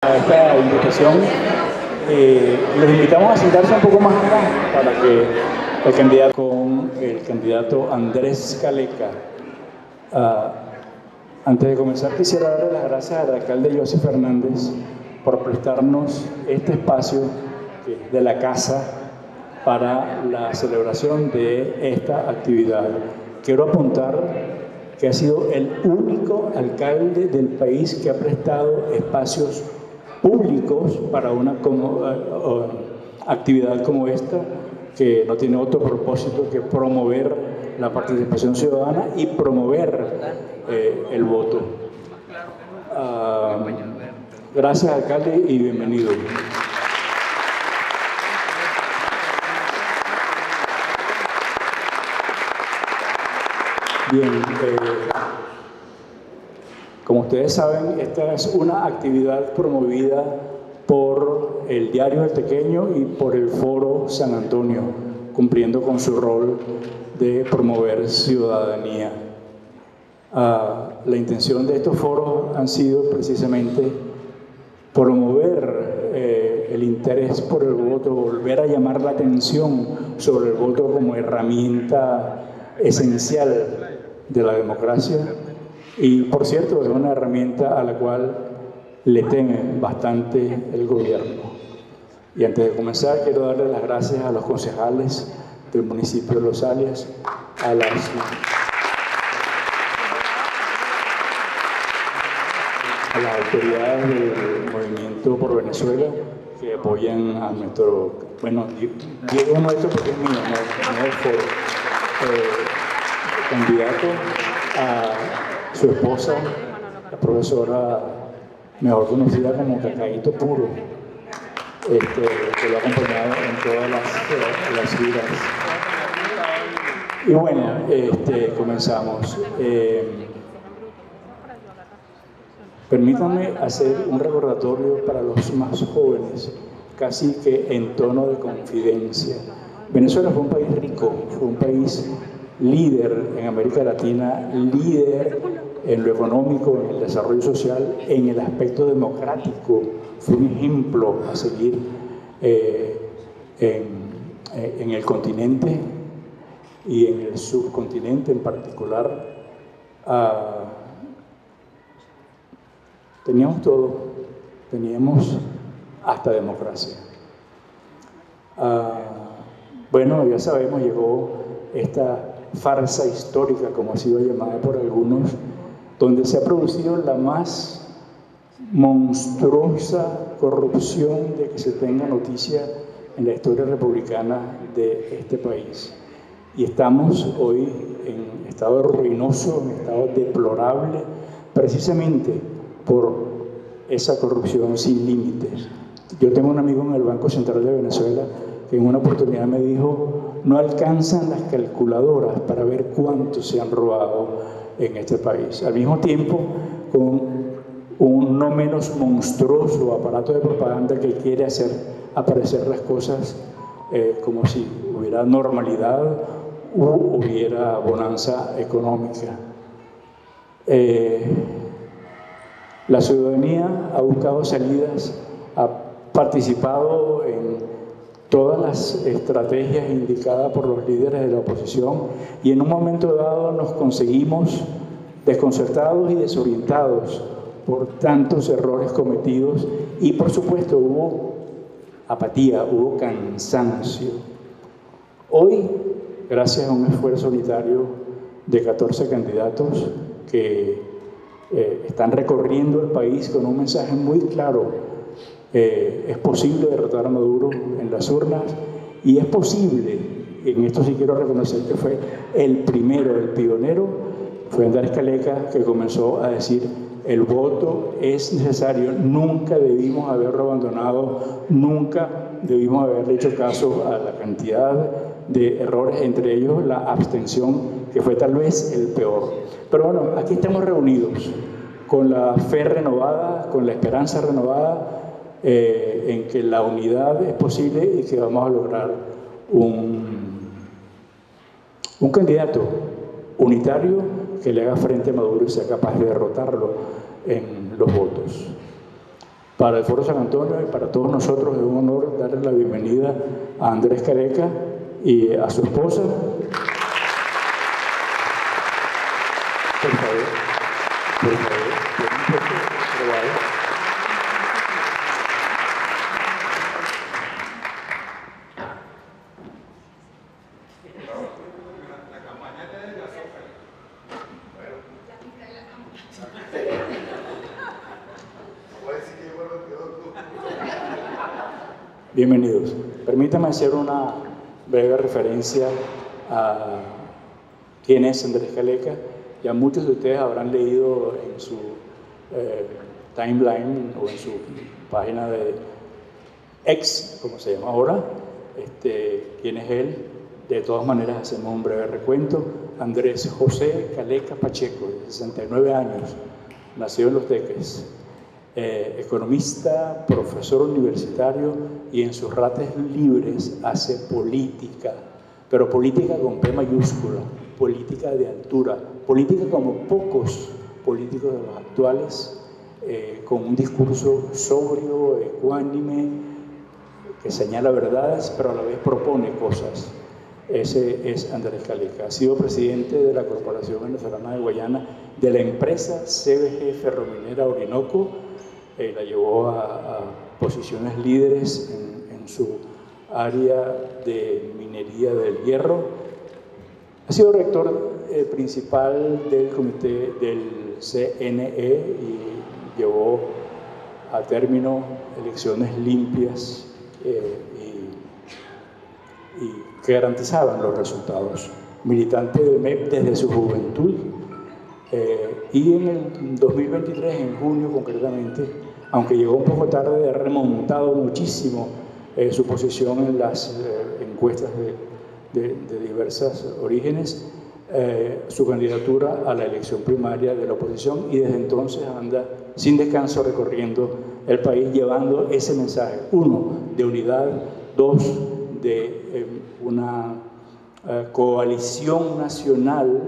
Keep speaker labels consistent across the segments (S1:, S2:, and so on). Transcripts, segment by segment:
S1: A esta invitación. Los invitamos a sentarse un poco más acá para que el candidato con el candidato Andrés Caleca. Antes de comenzar quisiera darle las gracias al alcalde José Fernández por prestarnos este espacio de la casa para la celebración de esta actividad. Quiero apuntar que ha sido el único alcalde del país que ha prestado espacios públicos para una actividad como esta, que no tiene otro propósito que promover la participación ciudadana y promover el voto. Gracias, alcalde, y bienvenido. Bien, como ustedes saben, esta es una actividad promovida por el Diario El Tequeño y por el Foro San Antonio, cumpliendo con su rol de promover ciudadanía. La intención de estos foros han sido precisamente promover el interés por el voto, volver a llamar la atención sobre el voto como herramienta esencial de la democracia. Y, por cierto, es una herramienta a la cual le teme bastante el gobierno. Y antes de comenzar, quiero darle las gracias a los concejales del municipio de Los Alias, a las autoridades del Movimiento por Venezuela que apoyan a nuestro, bueno, digo nuestro porque es mío, no es foro, candidato, a su esposa, la profesora mejor conocida como Cacaíto Puro, que lo ha acompañado en todas las giras. Y bueno, comenzamos. Permítanme hacer un recordatorio para los más jóvenes, casi que en tono de confidencia. Venezuela fue un país rico, fue un país líder en América Latina, líder en lo económico, en el desarrollo social, en el aspecto democrático. Fue un ejemplo a seguir en el continente y en el subcontinente en particular. Teníamos todo, teníamos hasta democracia. Bueno, ya sabemos, llegó esta farsa histórica, como ha sido llamada por algunos, donde se ha producido la más monstruosa corrupción de que se tenga noticia en la historia republicana de este país. Y estamos hoy en estado ruinoso, en estado deplorable, precisamente por esa corrupción sin límites. Yo tengo un amigo en el Banco Central de Venezuela que en una oportunidad me dijo: no alcanzan las calculadoras para ver cuánto se han robado en este país. Al mismo tiempo, con un no menos monstruoso aparato de propaganda que quiere hacer aparecer las cosas como si hubiera normalidad u hubiera bonanza económica. La ciudadanía ha buscado salidas, ha participado en todas las estrategias indicadas por los líderes de la oposición y en un momento dado nos conseguimos desconcertados y desorientados por tantos errores cometidos y, por supuesto, hubo apatía, hubo cansancio. Hoy, gracias a un esfuerzo unitario de 14 candidatos que están recorriendo el país con un mensaje muy claro, es posible derrotar a Maduro en las urnas y es posible, en esto sí quiero reconocer que fue el primero, el pionero, fue Andrés Caleca, que comenzó a decir: el voto es necesario, nunca debimos haberlo abandonado, nunca debimos haberle hecho caso a la cantidad de errores, entre ellos la abstención, que fue tal vez el peor. Pero bueno, aquí estamos reunidos con la fe renovada, con la esperanza renovada, en que la unidad es posible y que vamos a lograr un candidato unitario que le haga frente a Maduro y sea capaz de derrotarlo en los votos. Para el Foro San Antonio y para todos nosotros es un honor darle la bienvenida a Andrés Careca y a su esposa. Por favor, por favor, bienvenidos. Permítame hacer una breve referencia a quién es Andrés Careca. Ya muchos de ustedes habrán leído en su timeline o en su página de X, como se llama ahora, quién es él. De todas maneras, hacemos un breve recuento. Andrés José Careca Pacheco, de 69 años, nació en Los Teques. Economista, profesor universitario y en sus ratos libres hace política, pero política con P mayúscula, política de altura, política como pocos políticos de los actuales, con un discurso sobrio, ecuánime, que señala verdades, pero a la vez propone cosas. Ese es Andrés Careca. Ha sido presidente de la Corporación Venezolana de Guayana, de la empresa CBG Ferrominera Orinoco. La llevó a posiciones líderes en su área de minería del hierro. Ha sido rector principal del comité del CNE y llevó a término elecciones limpias y que garantizaban los resultados. Militante del MEP desde su juventud y en el 2023, en junio concretamente, aunque llegó un poco tarde, ha remontado muchísimo su posición en las encuestas de diversos orígenes, su candidatura a la elección primaria de la oposición, y desde entonces anda sin descanso recorriendo el país llevando ese mensaje: uno, de unidad; dos, de una coalición nacional,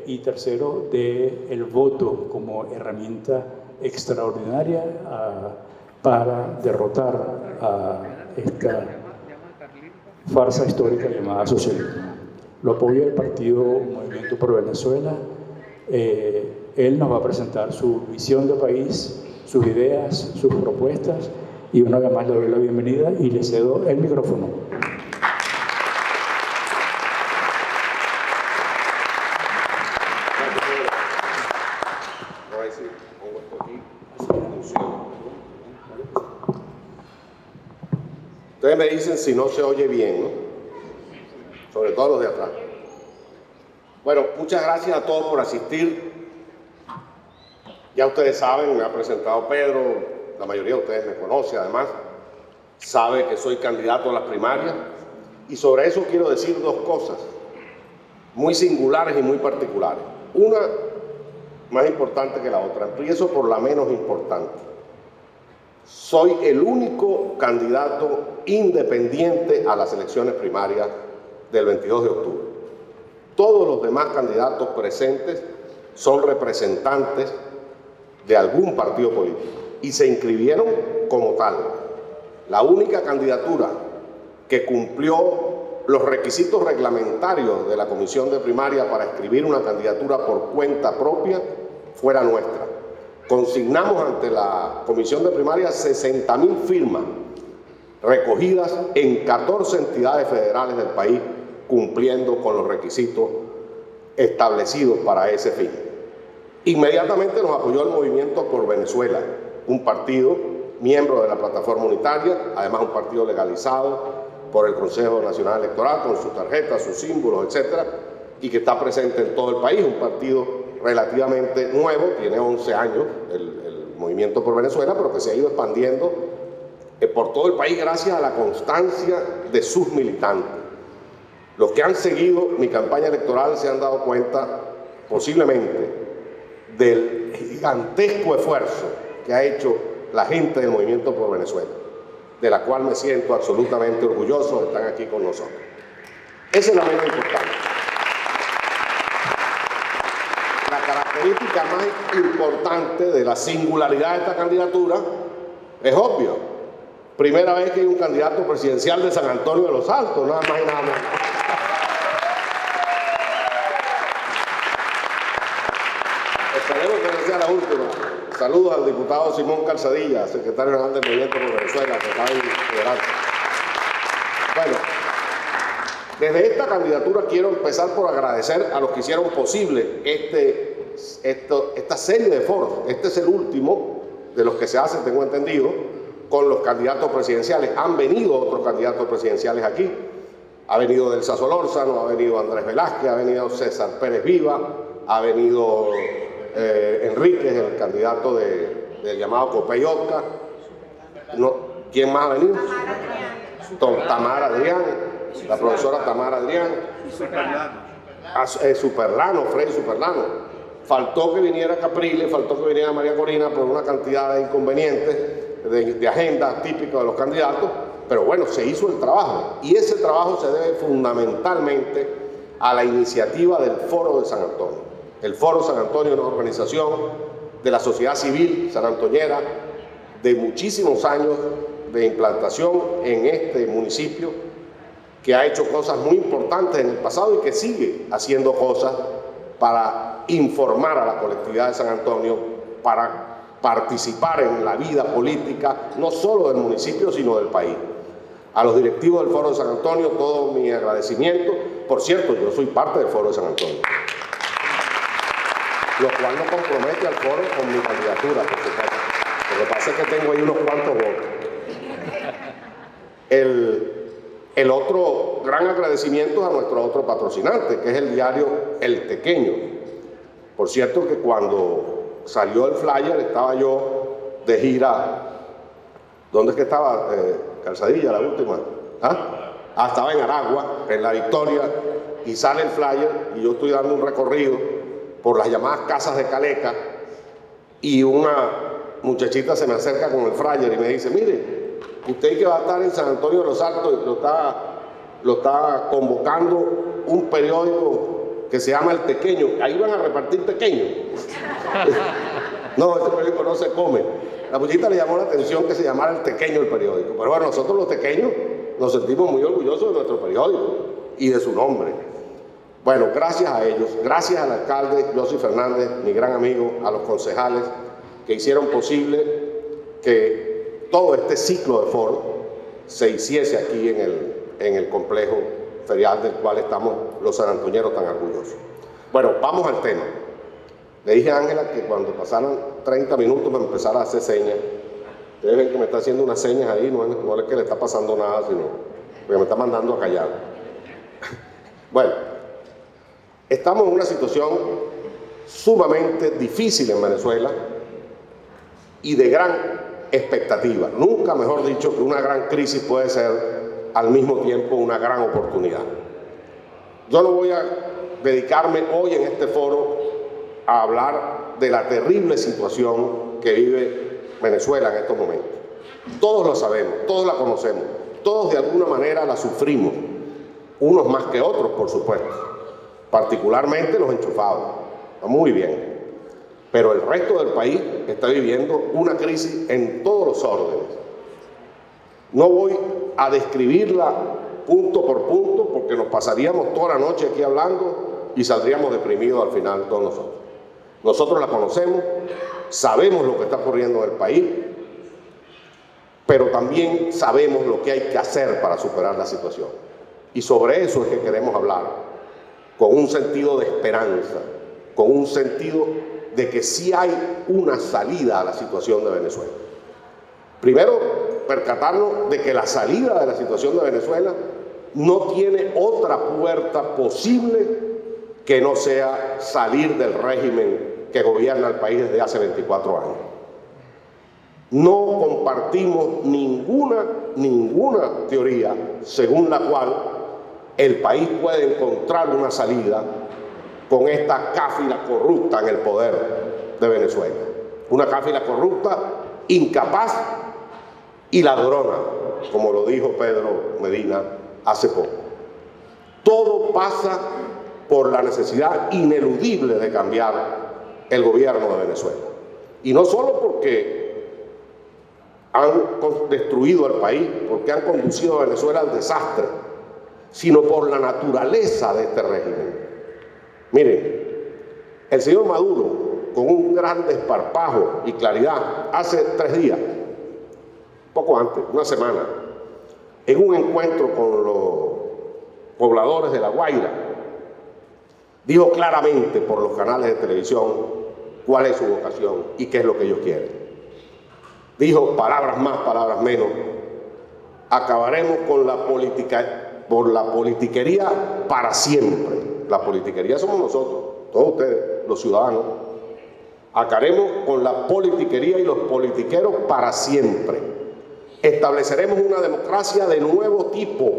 S1: y tercero, de el voto como herramienta extraordinaria para derrotar a esta farsa histórica llamada socialismo. Lo apoya el partido Movimiento por Venezuela. Él nos va a presentar su visión de país, sus ideas, sus propuestas, y una vez más le doy la bienvenida y le cedo el micrófono.
S2: Ustedes me dicen si no se oye bien, ¿no? Sobre todo los de atrás. Bueno, muchas gracias a todos por asistir. Ya ustedes saben, me ha presentado Pedro, la mayoría de ustedes me conoce además, sabe que soy candidato a las primarias, y sobre eso quiero decir dos cosas muy singulares y muy particulares. Una más importante que la otra. Empiezo por la menos importante. Soy el único candidato independiente a las elecciones primarias del 22 de octubre. Todos los demás candidatos presentes son representantes de algún partido político y se inscribieron como tal. La única candidatura que cumplió los requisitos reglamentarios de la Comisión de Primaria para escribir una candidatura por cuenta propia fue la nuestra. Consignamos ante la Comisión de Primaria 60.000 firmas recogidas en 14 entidades federales del país, cumpliendo con los requisitos establecidos para ese fin. Inmediatamente nos apoyó el Movimiento por Venezuela, un partido miembro de la Plataforma Unitaria, además un partido legalizado por el Consejo Nacional Electoral, con sus tarjetas, sus símbolos, etcétera, y que está presente en todo el país, un partido relativamente nuevo, tiene 11 años, el Movimiento por Venezuela, pero que se ha ido expandiendo por todo el país gracias a la constancia de sus militantes. Los que han seguido mi campaña electoral se han dado cuenta posiblemente del gigantesco esfuerzo que ha hecho la gente del Movimiento por Venezuela, de la cual me siento absolutamente orgulloso de estar aquí con nosotros. Esa es la menos importante. La característica más importante de la singularidad de esta candidatura Es obvio. Primera vez que hay un candidato presidencial de San Antonio de los Altos, nada más y nada menos. Esperemos que no sea la última. Saludos al diputado Simón Calzadilla, secretario general del Movimiento por Venezuela, que está ahí liderando. Bueno, desde esta candidatura quiero empezar por agradecer a los que hicieron posible esta serie de foros. Este es el último de los que se hacen, tengo entendido, con los candidatos presidenciales. Han venido otros candidatos presidenciales aquí. Ha venido Delsa Solórzano, ha venido Andrés Velázquez, ha venido César Pérez Viva, ha venido Enríquez, el candidato del llamado Copey-Oscar. No, ¿quién más ha venido? Tamara Adrián, la profesora Tamara Adrián. Superlano, Freddy Superlano. Faltó que viniera Capriles, faltó que viniera María Corina por una cantidad de inconvenientes de agenda típica de los candidatos, pero bueno, se hizo el trabajo y ese trabajo se debe fundamentalmente a la iniciativa del Foro de San Antonio. El Foro San Antonio es una organización de la sociedad civil sanantoñera de muchísimos años de implantación en este municipio, que ha hecho cosas muy importantes en el pasado y que sigue haciendo cosas para informar a la colectividad de San Antonio, para participar en la vida política, no solo del municipio, sino del país. A los directivos del Foro de San Antonio, todo mi agradecimiento. Por cierto, yo soy parte del Foro de San Antonio, lo cual no compromete al foro con mi candidatura, por supuesto. Lo que pasa es que tengo ahí unos cuantos votos. El otro gran agradecimiento es a nuestro otro patrocinante, que es el diario El Tequeño. Por cierto que cuando salió el flyer estaba yo de gira. ¿Dónde es que estaba? Calzadilla, la última. Estaba en Aragua, en La Victoria, y sale el flyer y yo estoy dando un recorrido por las llamadas casas de Caleca y una muchachita se me acerca con el flyer y me dice: mire, usted que va a estar en San Antonio de los Altos, lo está convocando un periódico que se llama El Tequeño. Ahí van a repartir tequeños. No, ese periódico no se come. La muchachita le llamó la atención que se llamara El Tequeño el periódico. Pero bueno, nosotros los tequeños nos sentimos muy orgullosos de nuestro periódico y de su nombre. Bueno, gracias a ellos, gracias al alcalde José Fernández, mi gran amigo, a los concejales que hicieron posible que todo este ciclo de foros se hiciese aquí en el complejo ferial del cual estamos los sanantoñeros tan orgullosos. Bueno, vamos al tema. Le dije a Ángela que cuando pasaran 30 minutos me empezara a hacer señas. Ustedes ven que me está haciendo unas señas ahí, no es que le está pasando nada, sino que me está mandando a callar. Bueno, estamos en una situación sumamente difícil en Venezuela y de gran expectativa. Nunca mejor dicho que una gran crisis puede ser al mismo tiempo una gran oportunidad. Yo no voy a dedicarme hoy en este foro a hablar de la terrible situación que vive Venezuela en estos momentos. Todos lo sabemos, todos la conocemos, todos de alguna manera la sufrimos, unos más que otros, por supuesto, particularmente los enchufados. Muy bien, pero el resto del país está viviendo una crisis en todos los órdenes. No voy a describirla punto por punto porque nos pasaríamos toda la noche aquí hablando y saldríamos deprimidos al final todos nosotros. Nosotros la conocemos, sabemos lo que está ocurriendo en el país, pero también sabemos lo que hay que hacer para superar la situación. Y sobre eso es que queremos hablar, con un sentido de esperanza, con un sentido de que sí hay una salida a la situación de Venezuela. Primero, percatarnos de que la salida de la situación de Venezuela no tiene otra puerta posible que no sea salir del régimen que gobierna el país desde hace 24 años. No compartimos ninguna teoría según la cual el país puede encontrar una salida con esta cáfila corrupta en el poder de Venezuela. Una cáfila corrupta, incapaz y ladrona, como lo dijo Pedro Medina hace poco. Todo pasa por la necesidad ineludible de cambiar el gobierno de Venezuela. Y no solo porque han destruido al país, porque han conducido a Venezuela al desastre, sino por la naturaleza de este régimen. Miren, el señor Maduro, con un gran desparpajo y claridad, hace 3 días, poco antes, una semana, en un encuentro con los pobladores de La Guaira, dijo claramente por los canales de televisión cuál es su vocación y qué es lo que ellos quieren. Dijo, palabras más, palabras menos, acabaremos con la politiquería para siempre. La politiquería somos nosotros, todos ustedes, los ciudadanos. Acabaremos con la politiquería y los politiqueros para siempre. Estableceremos una democracia de nuevo tipo,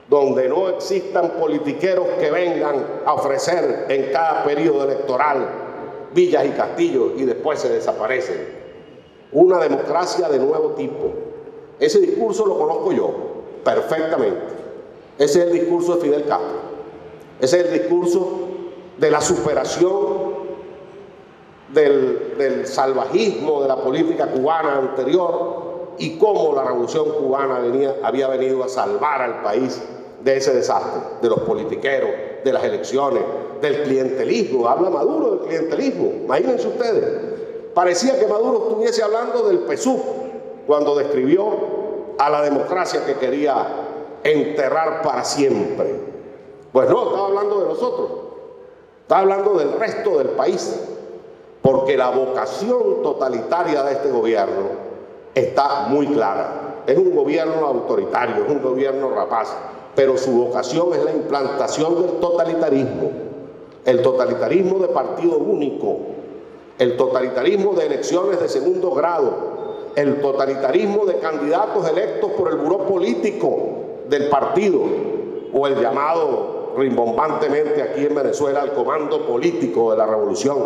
S2: donde no existan politiqueros que vengan a ofrecer en cada periodo electoral villas y castillos y después se desaparecen. Una democracia de nuevo tipo. Ese discurso lo conozco yo perfectamente. Ese es el discurso de Fidel Castro. Ese es el discurso de la superación del salvajismo de la política cubana anterior y cómo la revolución cubana había venido a salvar al país de ese desastre, de los politiqueros, de las elecciones, del clientelismo. Habla Maduro del clientelismo, imagínense ustedes. Parecía que Maduro estuviese hablando del PSUV cuando describió a la democracia que quería enterrar para siempre. Pues no, estaba hablando de nosotros, estaba hablando del resto del país, porque la vocación totalitaria de este gobierno está muy clara. Es un gobierno autoritario, es un gobierno rapaz, pero su vocación es la implantación del totalitarismo, el totalitarismo de partido único, el totalitarismo de elecciones de segundo grado, el totalitarismo de candidatos electos por el buró político del partido, o el llamado rimbombantemente aquí en Venezuela el comando político de la revolución,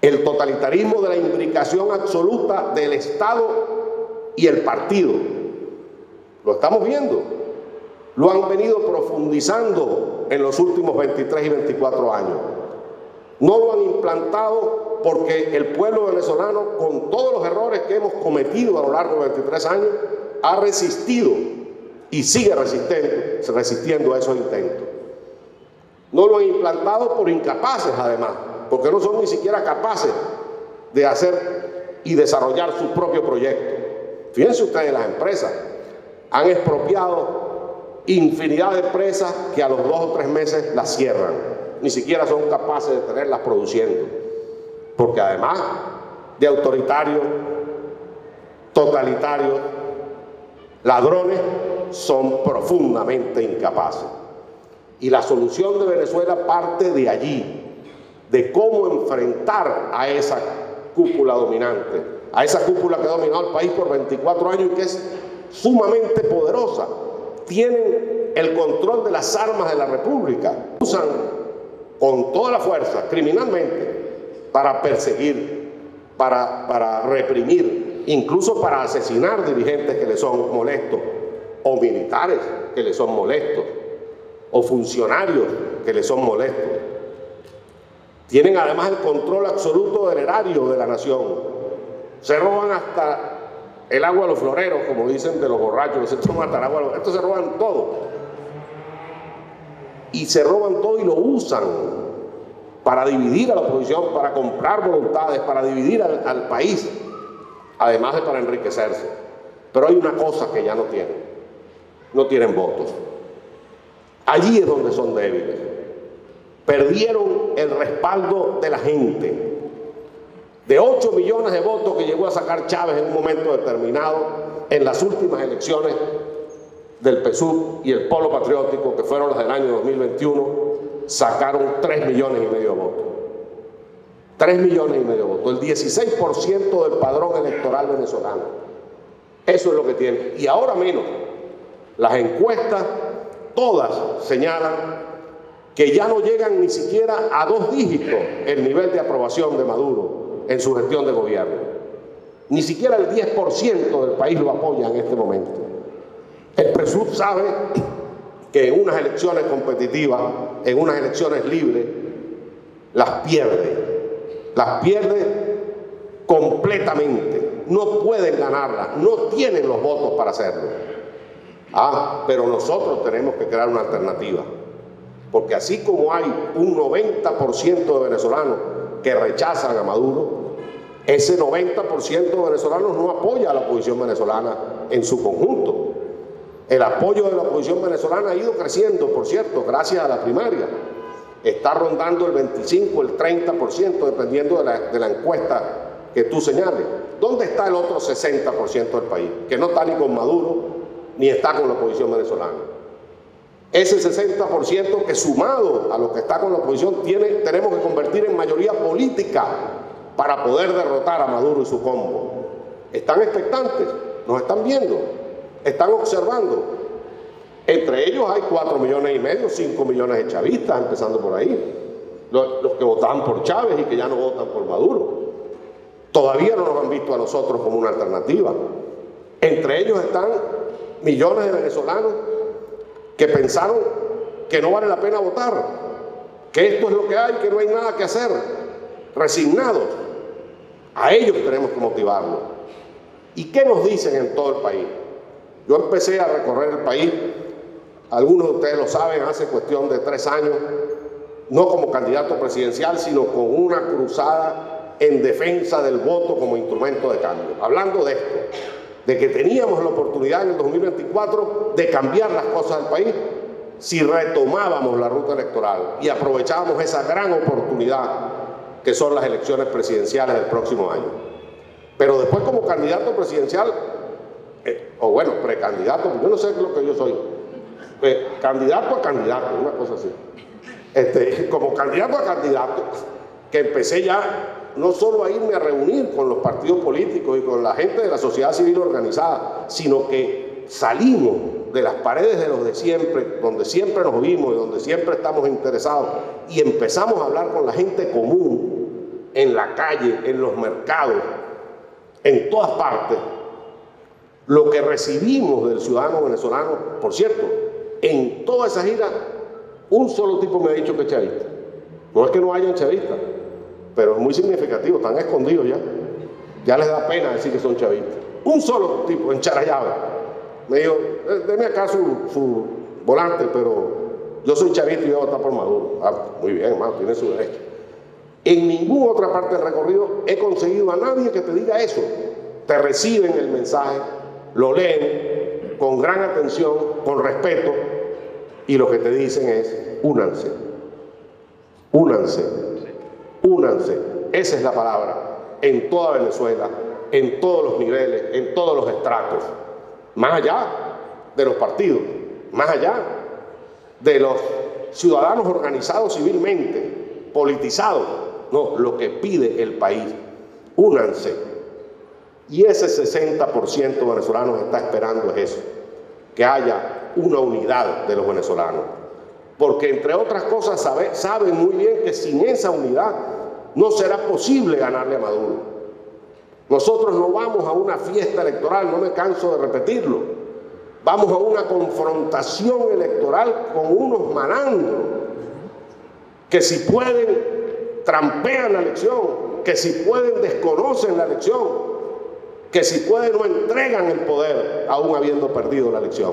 S2: el totalitarismo de la imbricación absoluta del Estado y el partido. Lo estamos viendo, lo han venido profundizando en los últimos 23 y 24 años. No lo han implantado porque el pueblo venezolano, con todos los errores que hemos cometido a lo largo de 23 años, ha resistido y sigue resistiendo a esos intentos. No lo han implantado por incapaces, además, porque no son ni siquiera capaces de hacer y desarrollar su propio proyecto. Fíjense ustedes, las empresas han expropiado infinidad de empresas que a los 2 o 3 meses las cierran. Ni siquiera son capaces de tenerlas produciendo, porque además de autoritarios, totalitarios, ladrones, son profundamente incapaces. Y la solución de Venezuela parte de allí, de cómo enfrentar a esa cúpula dominante, a esa cúpula que ha dominado el país por 24 años y que es sumamente poderosa. Tienen el control de las armas de la República, usan con toda la fuerza, criminalmente, para perseguir, para reprimir, incluso para asesinar dirigentes que les son molestos, o militares que les son molestos, o funcionarios que les son molestos. Tienen además el control absoluto del erario de la nación. Se roban hasta el agua de los floreros, como dicen de los borrachos, que se toman hasta el agua de los... Estos se roban todo. Y se roban todo y lo usan para dividir a la oposición, para comprar voluntades, para dividir al país, además de para enriquecerse. Pero hay una cosa que ya no tienen votos. Allí es donde son débiles. Perdieron el respaldo de la gente. De 8 millones de votos que llegó a sacar Chávez en un momento determinado, en las últimas elecciones del PSUV y el Polo Patriótico, que fueron las del año 2021, sacaron 3,5 millones de votos. 3,5 millones de votos, el 16% del padrón electoral venezolano. Eso es lo que tiene. Y ahora menos. Las encuestas, todas señalan que ya no llegan ni siquiera a 2 dígitos el nivel de aprobación de Maduro en su gestión de gobierno. Ni siquiera el 10% del país lo apoya en este momento. El PSUV sabe que en unas elecciones competitivas, en unas elecciones libres, las pierde completamente. no pueden ganarla, no tienen los votos para hacerlo. Pero nosotros tenemos que crear una alternativa, porque así como hay un 90% de venezolanos que rechazan a Maduro, ese 90% de venezolanos no apoya a la oposición venezolana en su conjunto. El apoyo de la oposición venezolana ha ido creciendo, por cierto, gracias a la primaria. Está rondando el 25, el 30%, dependiendo de la encuesta que tú señales. ¿Dónde está el otro 60% del país? Que no está ni con Maduro, ni está con la oposición venezolana. Ese 60% que, sumado a lo que está con la oposición, tenemos que convertir en mayoría política para poder derrotar a Maduro y su combo. Están expectantes, nos están viendo, están observando. Entre ellos hay 4,5 millones, 5 millones de chavistas, empezando por ahí. Los que votaban por Chávez y que ya no votan por Maduro. Todavía no nos han visto a nosotros como una alternativa. Entre ellos están millones de venezolanos que pensaron que no vale la pena votar, que esto es lo que hay, que no hay nada que hacer, resignados. A ellos tenemos que motivarlos. ¿Y qué nos dicen en todo el país? Yo empecé a recorrer el país, algunos de ustedes lo saben, hace cuestión de 3 años, no como candidato presidencial, sino con una cruzada en defensa del voto como instrumento de cambio. Hablando de esto, de que teníamos la oportunidad en el 2024 de cambiar las cosas del país si retomábamos la ruta electoral y aprovechábamos esa gran oportunidad que son las elecciones presidenciales del próximo año. Pero después, como candidato presidencial, o bueno, precandidato, yo no sé lo que yo soy, candidato a candidato, una cosa así. Como candidato a candidato, que empecé ya no solo a irme a reunir con los partidos políticos y con la gente de la sociedad civil organizada, sino que salimos de las paredes de los de siempre, donde siempre nos vimos y donde siempre estamos interesados, y empezamos a hablar con la gente común, en la calle, en los mercados, en todas partes. Lo que recibimos del ciudadano venezolano, por cierto, en toda esa gira, un solo tipo me ha dicho que es chavista. No es que no hayan chavistas, pero es muy significativo, están escondidos ya. Ya les da pena decir que son chavistas. Un solo tipo, en Charallave, me dijo, deme acá su volante, pero yo soy chavista y voy a votar por Maduro. Muy bien, hermano, tiene su derecho. En ninguna otra parte del recorrido he conseguido a nadie que te diga eso. Te reciben el mensaje, lo leen con gran atención, con respeto, y lo que te dicen es: únanse, únanse, únanse. Esa es la palabra en toda Venezuela, en todos los niveles, en todos los estratos, más allá de los partidos, más allá de los ciudadanos organizados civilmente, politizados. No, lo que pide el país: únanse. Y ese 60% de venezolanos está esperando es eso, que haya una unidad de los venezolanos. Porque, entre otras cosas, saben muy bien que sin esa unidad no será posible ganarle a Maduro. Nosotros no vamos a una fiesta electoral, no me canso de repetirlo. Vamos a una confrontación electoral con unos malandros que, si pueden, trampean la elección, que si pueden desconocen la elección, que si pueden no entregan el poder aún habiendo perdido la elección.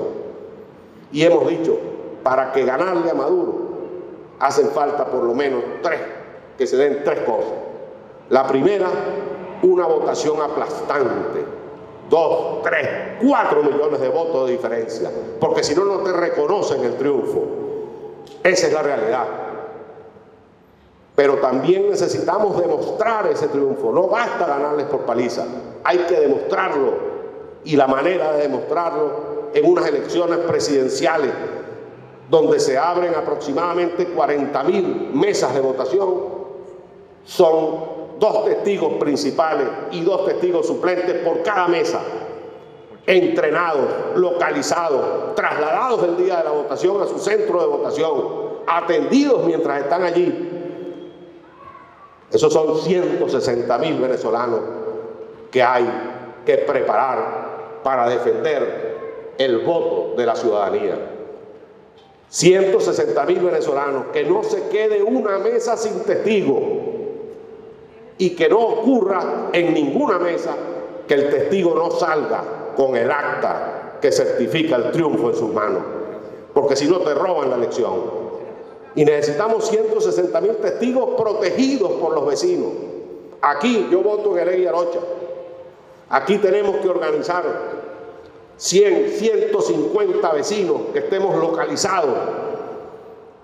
S2: Y hemos dicho, para que ganarle a Maduro hacen falta por lo menos que se den 3 cosas. La primera, una votación aplastante, 2, 3, 4 millones de votos de diferencia, porque si no, no te reconocen el triunfo. Esa es la realidad. Pero también necesitamos demostrar ese triunfo. No basta ganarles por paliza, hay que demostrarlo. Y la manera de demostrarlo en unas elecciones presidenciales donde se abren aproximadamente 40.000 mesas de votación, son 2 testigos principales y 2 testigos suplentes por cada mesa, entrenados, localizados, trasladados el día de la votación a su centro de votación, atendidos mientras están allí. Esos son 160.000 venezolanos que hay que preparar para defender el voto de la ciudadanía. 160.000 venezolanos, que no se quede una mesa sin testigo y que no ocurra en ninguna mesa que el testigo no salga con el acta que certifica el triunfo en sus manos, porque si no te roban la elección. Y necesitamos 160.000 testigos protegidos por los vecinos. Aquí yo voto en Heredia Arocha. Aquí tenemos que organizar 100, 150 vecinos que estemos localizados,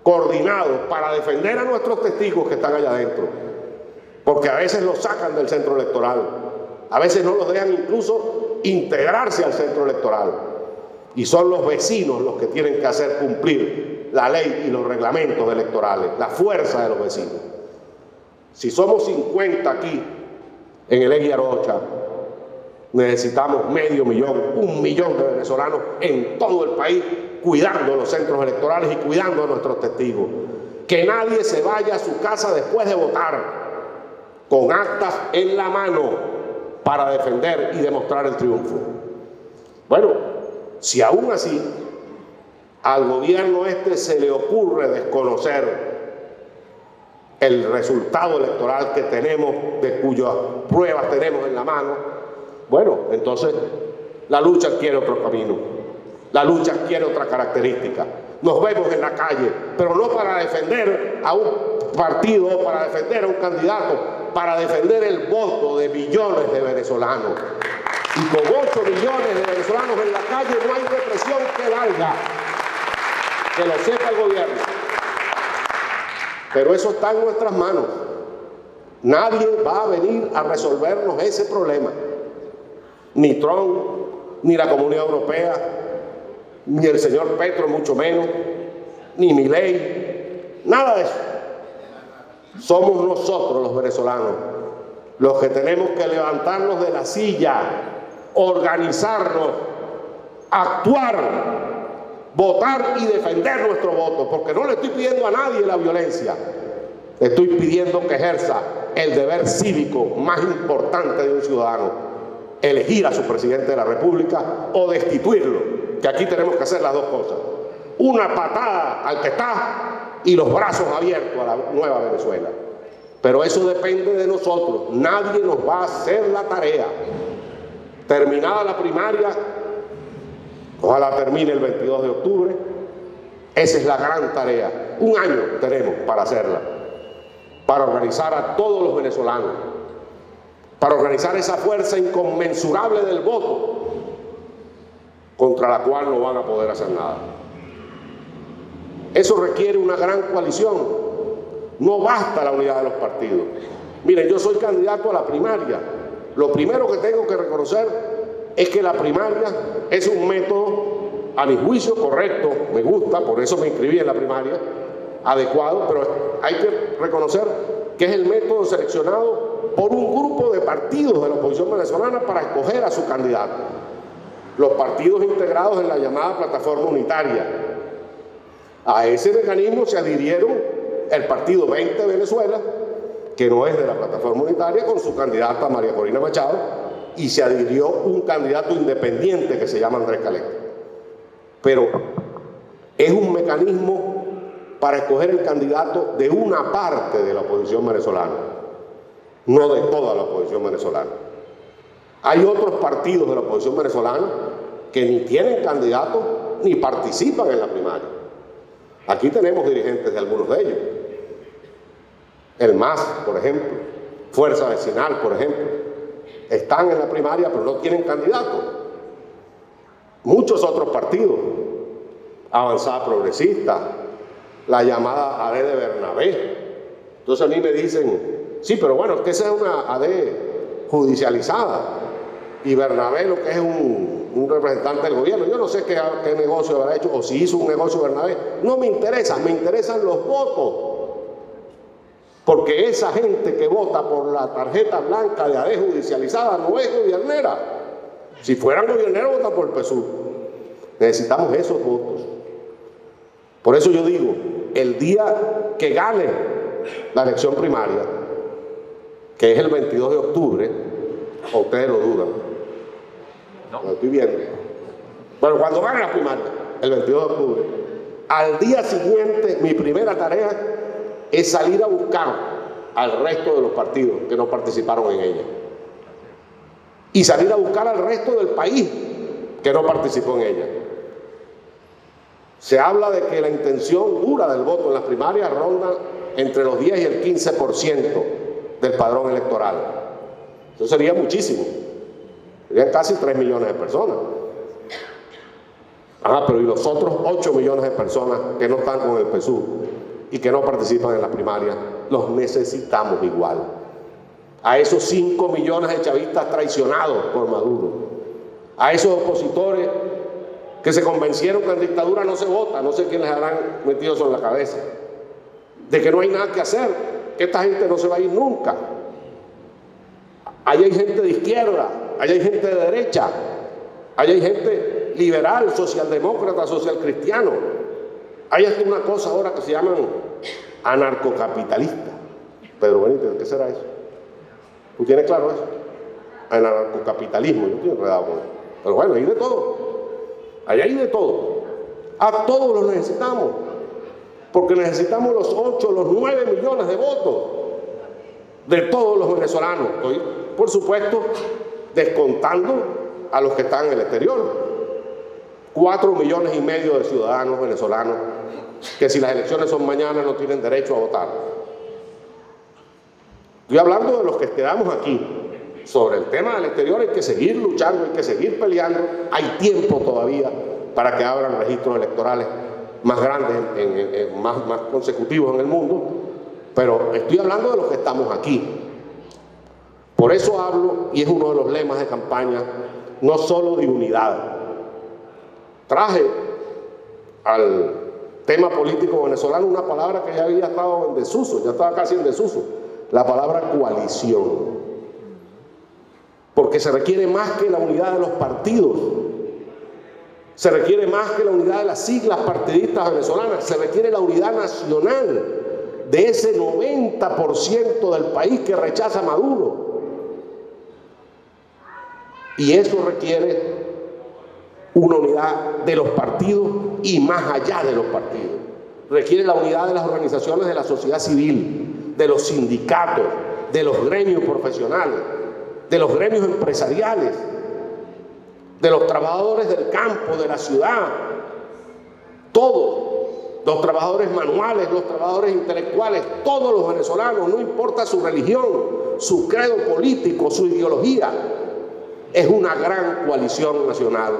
S2: coordinados para defender a nuestros testigos que están allá adentro. Porque a veces los sacan del centro electoral, a veces no los dejan incluso integrarse al centro electoral. Y son los vecinos los que tienen que hacer cumplir la ley y los reglamentos electorales, la fuerza de los vecinos. Si somos 50 aquí en Heredia Arocha, necesitamos 500.000, 1 millón de venezolanos en todo el país cuidando los centros electorales y cuidando a nuestros testigos. Que nadie se vaya a su casa después de votar con actas en la mano para defender y demostrar el triunfo. Bueno, si aún así al gobierno se le ocurre desconocer el resultado electoral que tenemos, de cuyas pruebas tenemos en la mano, bueno, entonces la lucha adquiere otro camino, la lucha adquiere otra característica. Nos vemos en la calle, pero no para defender a un partido, para defender a un candidato, para defender el voto de millones de venezolanos. Y con 8 millones de venezolanos en la calle no hay represión que valga, que lo sepa el gobierno. Pero eso está en nuestras manos. Nadie va a venir a resolvernos ese problema. Ni Trump, ni la Comunidad Europea, ni el señor Petro, mucho menos, ni Milei, nada de eso. Somos nosotros los venezolanos los que tenemos que levantarnos de la silla, organizarnos, actuar, votar y defender nuestro voto, porque no le estoy pidiendo a nadie la violencia, le estoy pidiendo que ejerza el deber cívico más importante de un ciudadano: elegir a su presidente de la República o destituirlo, que aquí tenemos que hacer las dos cosas. Una patada al que está y los brazos abiertos a la nueva Venezuela. Pero eso depende de nosotros, nadie nos va a hacer la tarea. Terminada la primaria, ojalá termine el 22 de octubre, esa es la gran tarea. 1 año tenemos para hacerla, para organizar a todos los venezolanos, para organizar esa fuerza inconmensurable del voto, contra la cual no van a poder hacer nada. Eso requiere una gran coalición. No basta la unidad de los partidos. Miren, yo soy candidato a la primaria. Lo primero que tengo que reconocer es que la primaria es un método, a mi juicio, correcto, me gusta, por eso me inscribí en la primaria, adecuado, pero hay que reconocer que es el método seleccionado por un grupo de partidos de la oposición venezolana para escoger a su candidato. Los partidos integrados en la llamada plataforma unitaria. A ese mecanismo se adhirieron el partido 20 Venezuela, que no es de la plataforma unitaria, con su candidata María Corina Machado, y se adhirió un candidato independiente que se llama Andrés Caleta. Pero es un mecanismo para escoger el candidato de una parte de la oposición venezolana, no de toda la oposición venezolana. Hay otros partidos de la oposición venezolana que ni tienen candidatos ni participan en la primaria. Aquí tenemos dirigentes de algunos de ellos. El MAS, por ejemplo, Fuerza Vecinal, por ejemplo, están en la primaria pero no tienen candidato. Muchos otros partidos, Avanzada Progresista, la llamada AD de Bernabé. Entonces a mí me dicen, sí, pero bueno, es que esa es una AD judicializada y Bernabé lo que es un representante del gobierno. Yo no sé qué negocio habrá hecho o si hizo un negocio Bernabé. No me interesa, me interesan los votos. Porque esa gente que vota por la tarjeta blanca de AD judicializada no es gobiernera. Si fueran gobierneros, votan por el PSUV. Necesitamos esos votos. Por eso yo digo, el día que gane la elección primaria, que es el 22 de octubre, o ustedes lo dudan, no. Lo estoy viendo. Bueno, cuando gane la primaria, el 22 de octubre, al día siguiente, mi primera tarea es salir a buscar al resto de los partidos que no participaron en ella. y salir a buscar al resto del país que no participó en ella. Se habla de que la intención dura del voto en las primarias ronda entre los 10 y el 15% del padrón electoral. Eso sería muchísimo. Serían casi 3 millones de personas. Pero ¿y los otros 8 millones de personas que no están con el PSUV y que no participan en las primarias? Los necesitamos igual. A esos 5 millones de chavistas traicionados por Maduro, a esos opositores que se convencieron que en dictadura no se vota, no sé quién les habrán metido eso en la cabeza, de que no hay nada que hacer, que esta gente no se va a ir nunca. Ahí hay gente de izquierda, ahí hay gente de derecha, ahí hay gente liberal, socialdemócrata, socialcristiano. Hay hasta una cosa ahora que se llaman anarcocapitalistas. Pedro Benítez, ¿qué será eso? ¿Tú tienes claro eso? El anarcocapitalismo, yo estoy enredado con eso. Pero bueno, hay de todo. Allá hay de todo. A todos los necesitamos. Porque necesitamos los 8, los 9 millones de votos de todos los venezolanos. Estoy, por supuesto, descontando a los que están en el exterior. 4,5 millones de ciudadanos venezolanos que si las elecciones son mañana no tienen derecho a votar. Estoy hablando de los que quedamos aquí. Sobre el tema del exterior hay que seguir luchando, hay que seguir peleando. Hay tiempo todavía para que abran registros electorales más grandes, más consecutivos en el mundo. Pero estoy hablando de los que estamos aquí. Por eso hablo, y es uno de los lemas de campaña, no solo de unidad. Traje al tema político venezolano una palabra que ya había estado en desuso, ya estaba casi en desuso, la palabra coalición. Porque se requiere más que la unidad de los partidos, se requiere más que la unidad de las siglas partidistas venezolanas, se requiere la unidad nacional de ese 90% del país que rechaza a Maduro. Y eso requiere una unidad de los partidos y más allá de los partidos. Requiere la unidad de las organizaciones de la sociedad civil, de los sindicatos, de los gremios profesionales, de los gremios empresariales, de los trabajadores del campo, de la ciudad, todos, los trabajadores manuales, los trabajadores intelectuales, todos los venezolanos, no importa su religión, su credo político, su ideología. Es una gran coalición nacional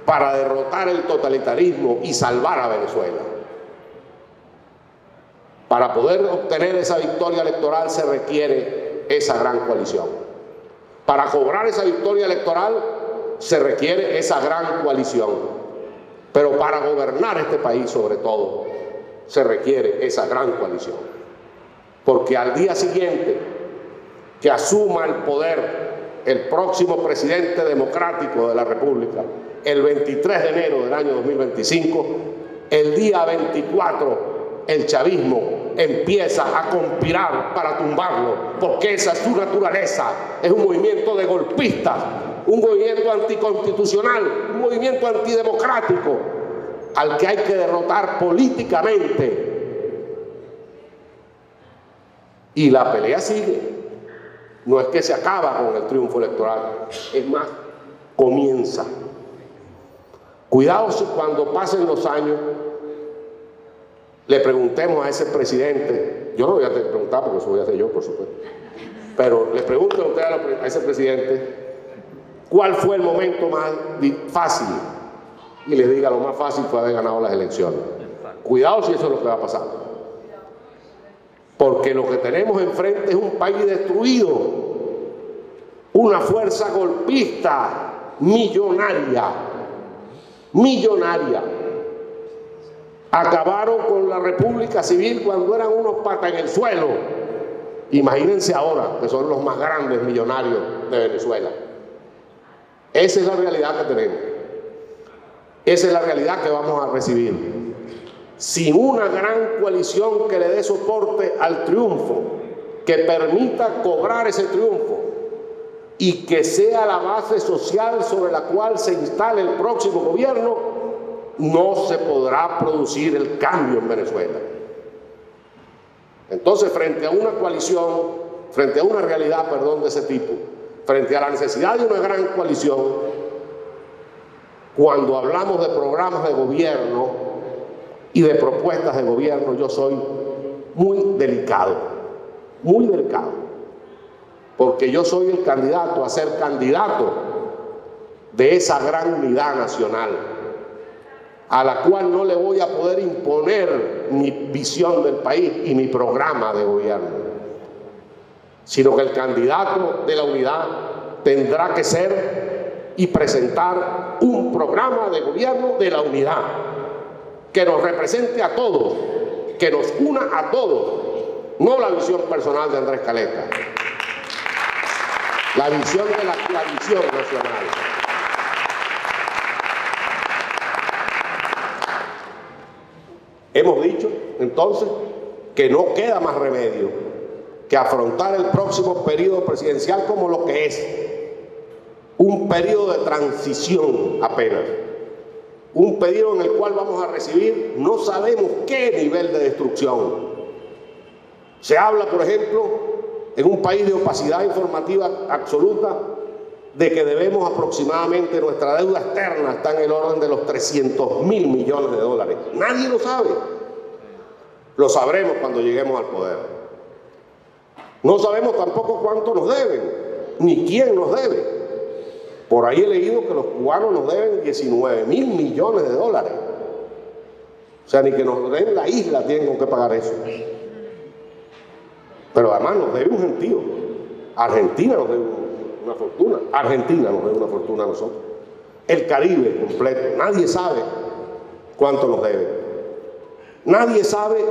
S2: para derrotar el totalitarismo y salvar a Venezuela. Para poder obtener esa victoria electoral se requiere esa gran coalición. Para cobrar esa victoria electoral se requiere esa gran coalición. Pero para gobernar este país, sobre todo, se requiere esa gran coalición. Porque al día siguiente que asuma el poder el próximo presidente democrático de la República, el 23 de enero del año 2025, el día 24, el chavismo empieza a conspirar para tumbarlo, porque esa es su naturaleza. Es un movimiento de golpistas, un movimiento anticonstitucional, un movimiento antidemocrático, al que hay que derrotar políticamente. Y la pelea sigue. No es que se acaba con el triunfo electoral, es más, comienza. Cuidado si cuando pasen los años le preguntemos a ese presidente, yo no voy a preguntar porque eso voy a hacer yo, por supuesto, pero le pregunten a usted a ese presidente cuál fue el momento más fácil y les diga lo más fácil fue haber ganado las elecciones. Cuidado si eso es lo que va a pasar. Porque lo que tenemos enfrente es un país destruido, una fuerza golpista millonaria. Acabaron con la República Civil cuando eran unos patas en el suelo. Imagínense ahora que son los más grandes millonarios de Venezuela. Esa es la realidad que tenemos. Esa es la realidad que vamos a recibir. Sin una gran coalición que le dé soporte al triunfo, que permita cobrar ese triunfo y que sea la base social sobre la cual se instale el próximo gobierno, no se podrá producir el cambio en Venezuela. Entonces, frente a una coalición, frente a una realidad, de ese tipo, frente a la necesidad de una gran coalición, cuando hablamos de programas de gobierno y de propuestas de gobierno, yo soy muy delicado, porque yo soy el candidato a ser candidato de esa gran unidad nacional, a la cual no le voy a poder imponer mi visión del país y mi programa de gobierno, sino que el candidato de la unidad tendrá que ser y presentar un programa de gobierno de la unidad, que nos represente a todos, que nos una a todos, no la visión personal de Andrés Caleta, la visión de la coalición nacional. Hemos dicho, entonces, que no queda más remedio que afrontar el próximo periodo presidencial como lo que es, un periodo de transición apenas, un periodo en el cual vamos a recibir no sabemos qué nivel de destrucción. Se habla, por ejemplo, en un país de opacidad informativa absoluta, de que debemos aproximadamente, nuestra deuda externa está en el orden de los 300.000 millones de dólares. Nadie lo sabe. Lo sabremos cuando lleguemos al poder. No sabemos tampoco cuánto nos deben, ni quién nos debe. Por ahí he leído que los cubanos nos deben 19.000 millones de dólares. O sea, ni que nos den la isla tienen con qué pagar eso. Pero además nos debe un gentío. Argentina nos debe una fortuna. Argentina nos debe una fortuna a nosotros. El Caribe completo. Nadie sabe cuánto nos debe. Nadie sabe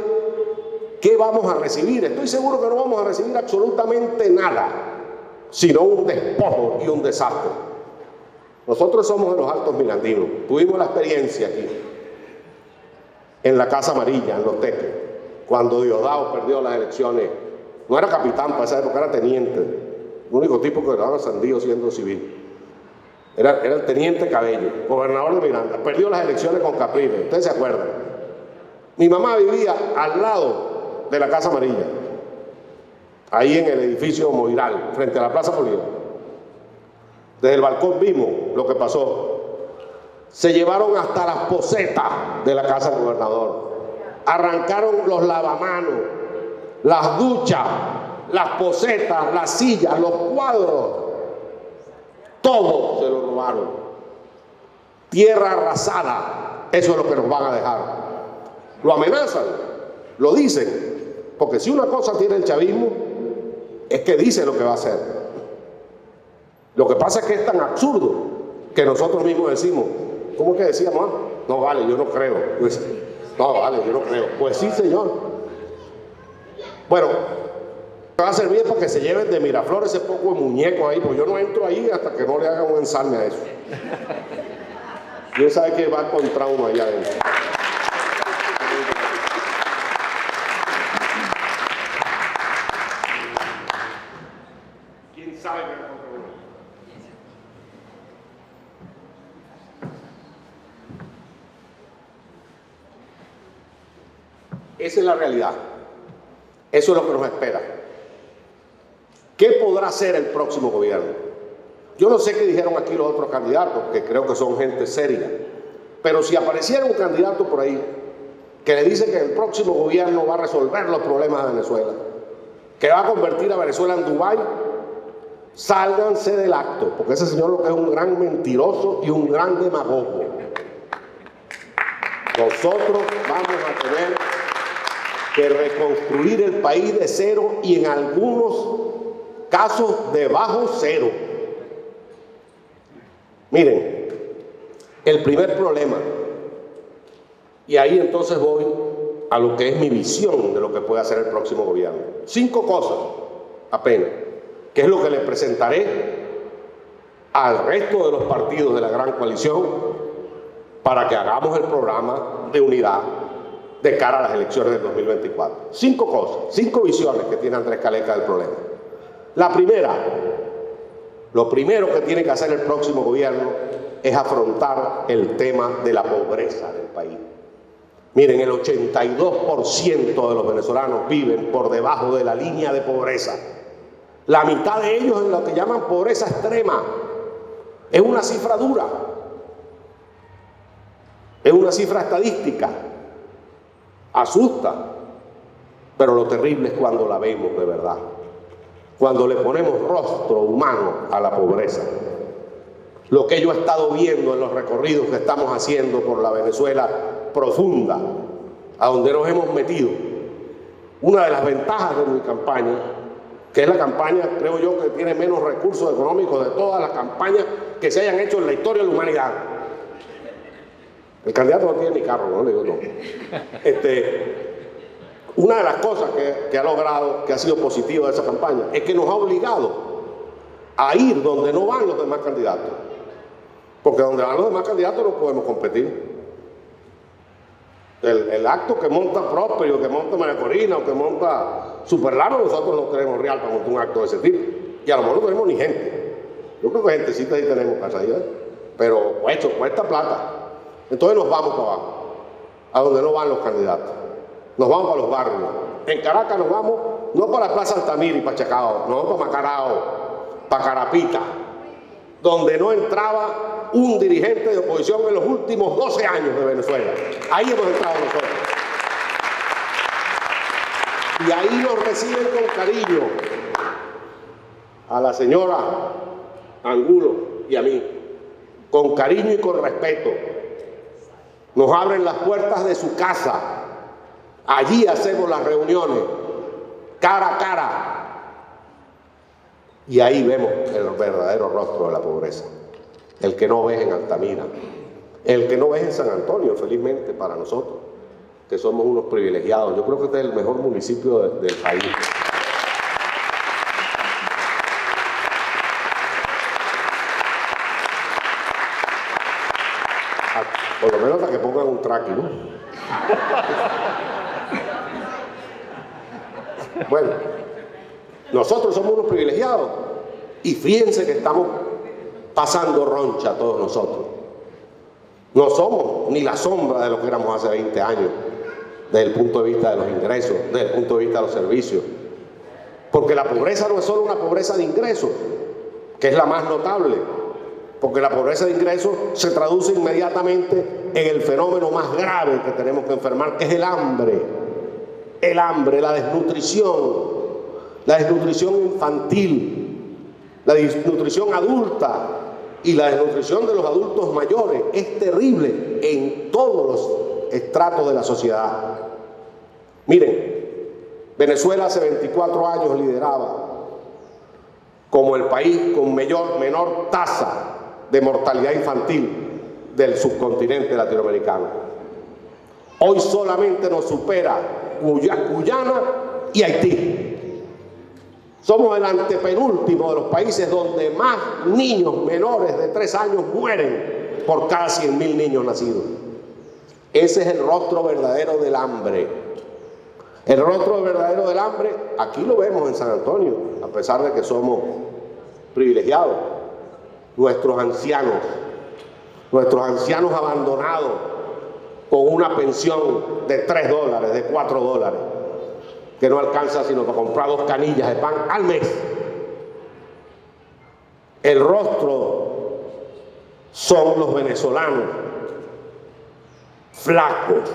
S2: qué vamos a recibir. Estoy seguro que no vamos a recibir absolutamente nada, sino un despojo y un desastre. Nosotros somos de los Altos Mirandinos. Tuvimos la experiencia aquí, en la Casa Amarilla, en Los Teques, cuando Diosdado perdió las elecciones. No era capitán para esa época, era teniente. El único tipo que daba sandío siendo civil. Era el teniente Cabello, gobernador de Miranda. Perdió las elecciones con Capriles, ustedes se acuerdan. Mi mamá vivía al lado de la Casa Amarilla, ahí en el edificio Moiral, frente a la Plaza Bolívar. Desde el balcón vimos lo que pasó. Se llevaron hasta las posetas de la casa del gobernador. Arrancaron los lavamanos, las duchas, las posetas, las sillas, los cuadros. Todo se lo robaron. Tierra arrasada, eso es lo que nos van a dejar. Lo amenazan, lo dicen, porque si una cosa tiene el chavismo es que dice lo que va a hacer. Lo que pasa es que es tan absurdo que nosotros mismos decimos, ¿cómo es que decíamos? No vale, yo no creo. Pues, no vale, yo no creo. Pues sí, señor. Bueno, va a servir para que se lleven de Miraflores ese poco de muñeco ahí, pues yo no entro ahí hasta que no le hagan un ensalme a eso. ¿Quién sabe que va a encontrar uno allá adentro? ¿Quién sabe que va a encontrar uno? Esa es la realidad. Eso es lo que nos espera. ¿Qué podrá hacer el próximo gobierno? Yo no sé qué dijeron aquí los otros candidatos, que creo que son gente seria, pero si apareciera un candidato por ahí que le dice que el próximo gobierno va a resolver los problemas de Venezuela, que va a convertir a Venezuela en Dubái, sálganse del acto, porque ese señor lo que es un gran mentiroso y un gran demagogo. Nosotros vamos a tener que reconstruir el país de cero y en algunos casos de bajo cero. Miren, el primer problema, y ahí entonces voy a lo que es mi visión de lo que puede hacer el próximo gobierno. 5 cosas apenas, que es lo que le presentaré al resto de los partidos de la gran coalición para que hagamos el programa de unidad de cara a las elecciones del 2024. 5 cosas, 5 visiones que tiene Andrés Caleta del problema. La primera, lo primero que tiene que hacer el próximo gobierno es afrontar el tema de la pobreza del país. Miren, el 82% de los venezolanos viven por debajo de la línea de pobreza. La mitad de ellos en lo que llaman pobreza extrema. Es una cifra dura. Es una cifra estadística. Asusta. Pero lo terrible es cuando la vemos de verdad. Cuando le ponemos rostro humano a la pobreza. Lo que yo he estado viendo en los recorridos que estamos haciendo por la Venezuela profunda, a donde nos hemos metido. Una de las ventajas de mi campaña, que es la campaña, creo yo, que tiene menos recursos económicos de todas las campañas que se hayan hecho en la historia de la humanidad. El candidato no tiene ni carro, no le digo no. Una de las cosas que ha logrado, que ha sido positiva de esa campaña, es que nos ha obligado a ir donde no van los demás candidatos. Porque donde van los demás candidatos no podemos competir. El acto que monta Próspero, que monta María Corina o que monta Superlano, nosotros no tenemos real para montar un acto de ese tipo. Y a lo mejor no tenemos ni gente. Yo creo que gentecita sí tenemos casa ahí, pero esto cuesta plata. Entonces nos vamos para abajo, a donde no van los candidatos. Nos vamos para los barrios. En Caracas nos vamos, no para la Plaza Altamira y para Chacao, nos vamos para Macarao, para Carapita, donde no entraba un dirigente de oposición en los últimos 12 años de Venezuela. Ahí hemos entrado nosotros. Y ahí nos reciben con cariño a la señora Angulo y a mí, con cariño y con respeto. Nos abren las puertas de su casa. Allí hacemos las reuniones, cara a cara. Y ahí vemos el verdadero rostro de la pobreza. El que no ves en Altamira, el que no ves en San Antonio, felizmente para nosotros, que somos unos privilegiados. Yo creo que este es el mejor municipio del país. Por lo menos hasta que pongan un tracking, ¿no? Bueno, nosotros somos unos privilegiados y fíjense que estamos pasando roncha todos nosotros. No somos ni la sombra de lo que éramos hace 20 años, desde el punto de vista de los ingresos, desde el punto de vista de los servicios. Porque la pobreza no es solo una pobreza de ingresos, que es la más notable, porque la pobreza de ingresos se traduce inmediatamente en el fenómeno más grave que tenemos que enfermar, que es el hambre. El hambre, la desnutrición infantil, la desnutrición adulta y la desnutrición de los adultos mayores es terrible en todos los estratos de la sociedad. Miren, Venezuela hace 24 años lideraba como el país con menor tasa de mortalidad infantil del subcontinente latinoamericano. Hoy solamente nos supera Guyana y Haití. Somos el antepenúltimo de los países donde más niños menores de 3 años mueren por cada 100.000 niños nacidos. Ese es el rostro verdadero del hambre. El rostro verdadero del hambre, aquí lo vemos en San Antonio, a pesar de que somos privilegiados. Nuestros ancianos abandonados con una pensión de $3, de $4, que no alcanza sino para comprar 2 canillas de pan al mes. El rostro son los venezolanos, flacos,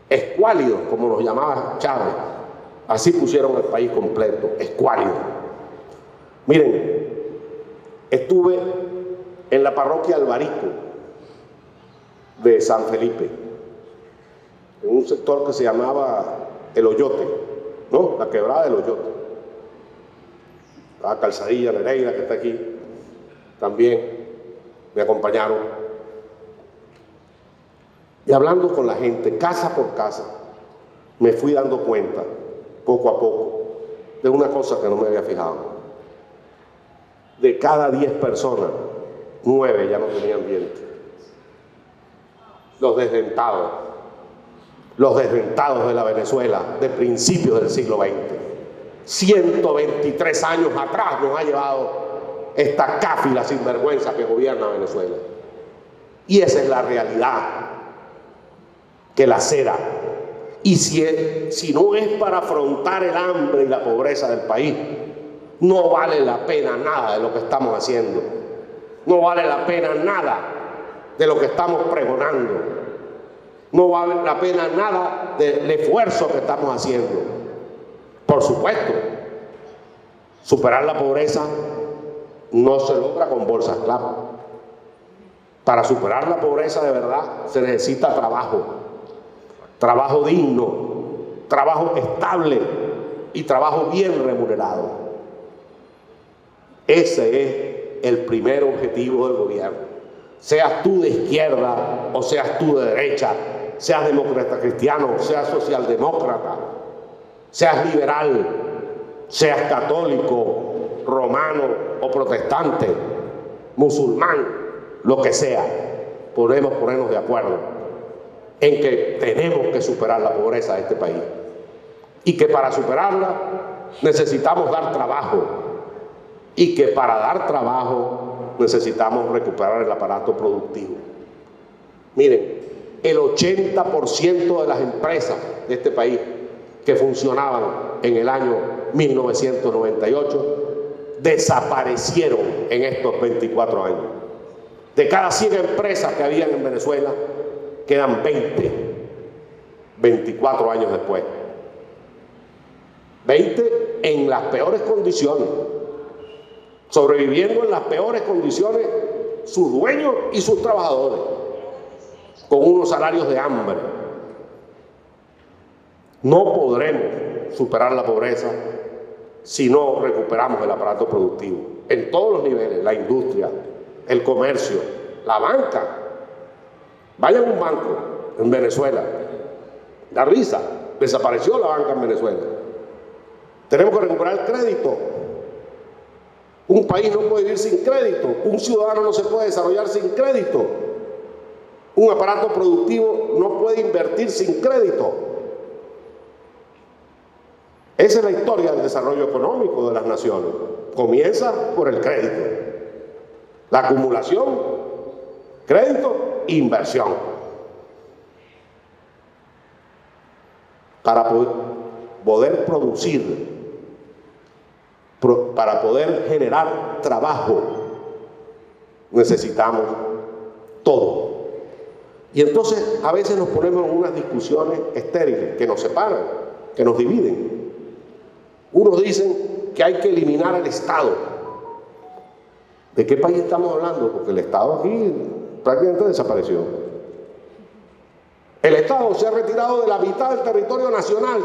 S2: escuálidos, como nos llamaba Chávez. Así pusieron el país completo, escuálido. Miren, estuve en la parroquia Alvarito de San Felipe, en un sector que se llamaba El Hoyote, ¿no? La quebrada del Hoyote. La Calzadilla Nereida, que está aquí, también me acompañaron. Y hablando con la gente, casa por casa, me fui dando cuenta, poco a poco, de una cosa que no me había fijado. De cada 10 personas, 9 ya no tenían dientes. Los desdentados de la Venezuela de principios del siglo XX. 123 años atrás nos ha llevado esta cáfila sinvergüenza que gobierna Venezuela. Y esa es la realidad que lacera Y si no es para afrontar el hambre y la pobreza del país, no vale la pena nada de lo que estamos haciendo. No vale la pena nada de lo que estamos pregonando. No vale la pena nada del esfuerzo que estamos haciendo. Por supuesto, superar la pobreza no se logra con bolsas clap. Para superar la pobreza de verdad se necesita trabajo, trabajo digno, trabajo estable y trabajo bien remunerado. Ese es el primer objetivo del gobierno. Seas tú de izquierda o seas tú de derecha, seas demócrata cristiano, seas socialdemócrata, seas liberal, seas católico, romano o protestante, musulmán, lo que sea, podemos ponernos de acuerdo en que tenemos que superar la pobreza de este país y que para superarla necesitamos dar trabajo y que para dar trabajo necesitamos recuperar el aparato productivo. Miren, el 80% de las empresas de este país que funcionaban en el año 1998 desaparecieron en estos 24 años. De cada 100 empresas que habían en Venezuela, quedan 24 años después. 20 en las peores condiciones, sobreviviendo en las peores condiciones sus dueños y sus trabajadores, con unos salarios de hambre. No podremos superar la pobreza si no recuperamos el aparato productivo en todos los niveles, la industria, el comercio, la banca. Vayan a un banco en Venezuela, da risa, desapareció la banca en Venezuela. Tenemos que recuperar el crédito. Un país no puede vivir sin crédito, un ciudadano no se puede desarrollar sin crédito, un aparato productivo no puede invertir sin crédito. Esa es la historia del desarrollo económico de las naciones. Comienza por el crédito, la acumulación, crédito e inversión. Para poder producir, para poder generar trabajo, necesitamos todo. Y entonces a veces nos ponemos en unas discusiones estériles que nos separan, que nos dividen. Unos dicen que hay que eliminar el Estado. ¿De qué país estamos hablando? Porque el Estado aquí prácticamente desapareció. El Estado se ha retirado de la mitad del territorio nacional.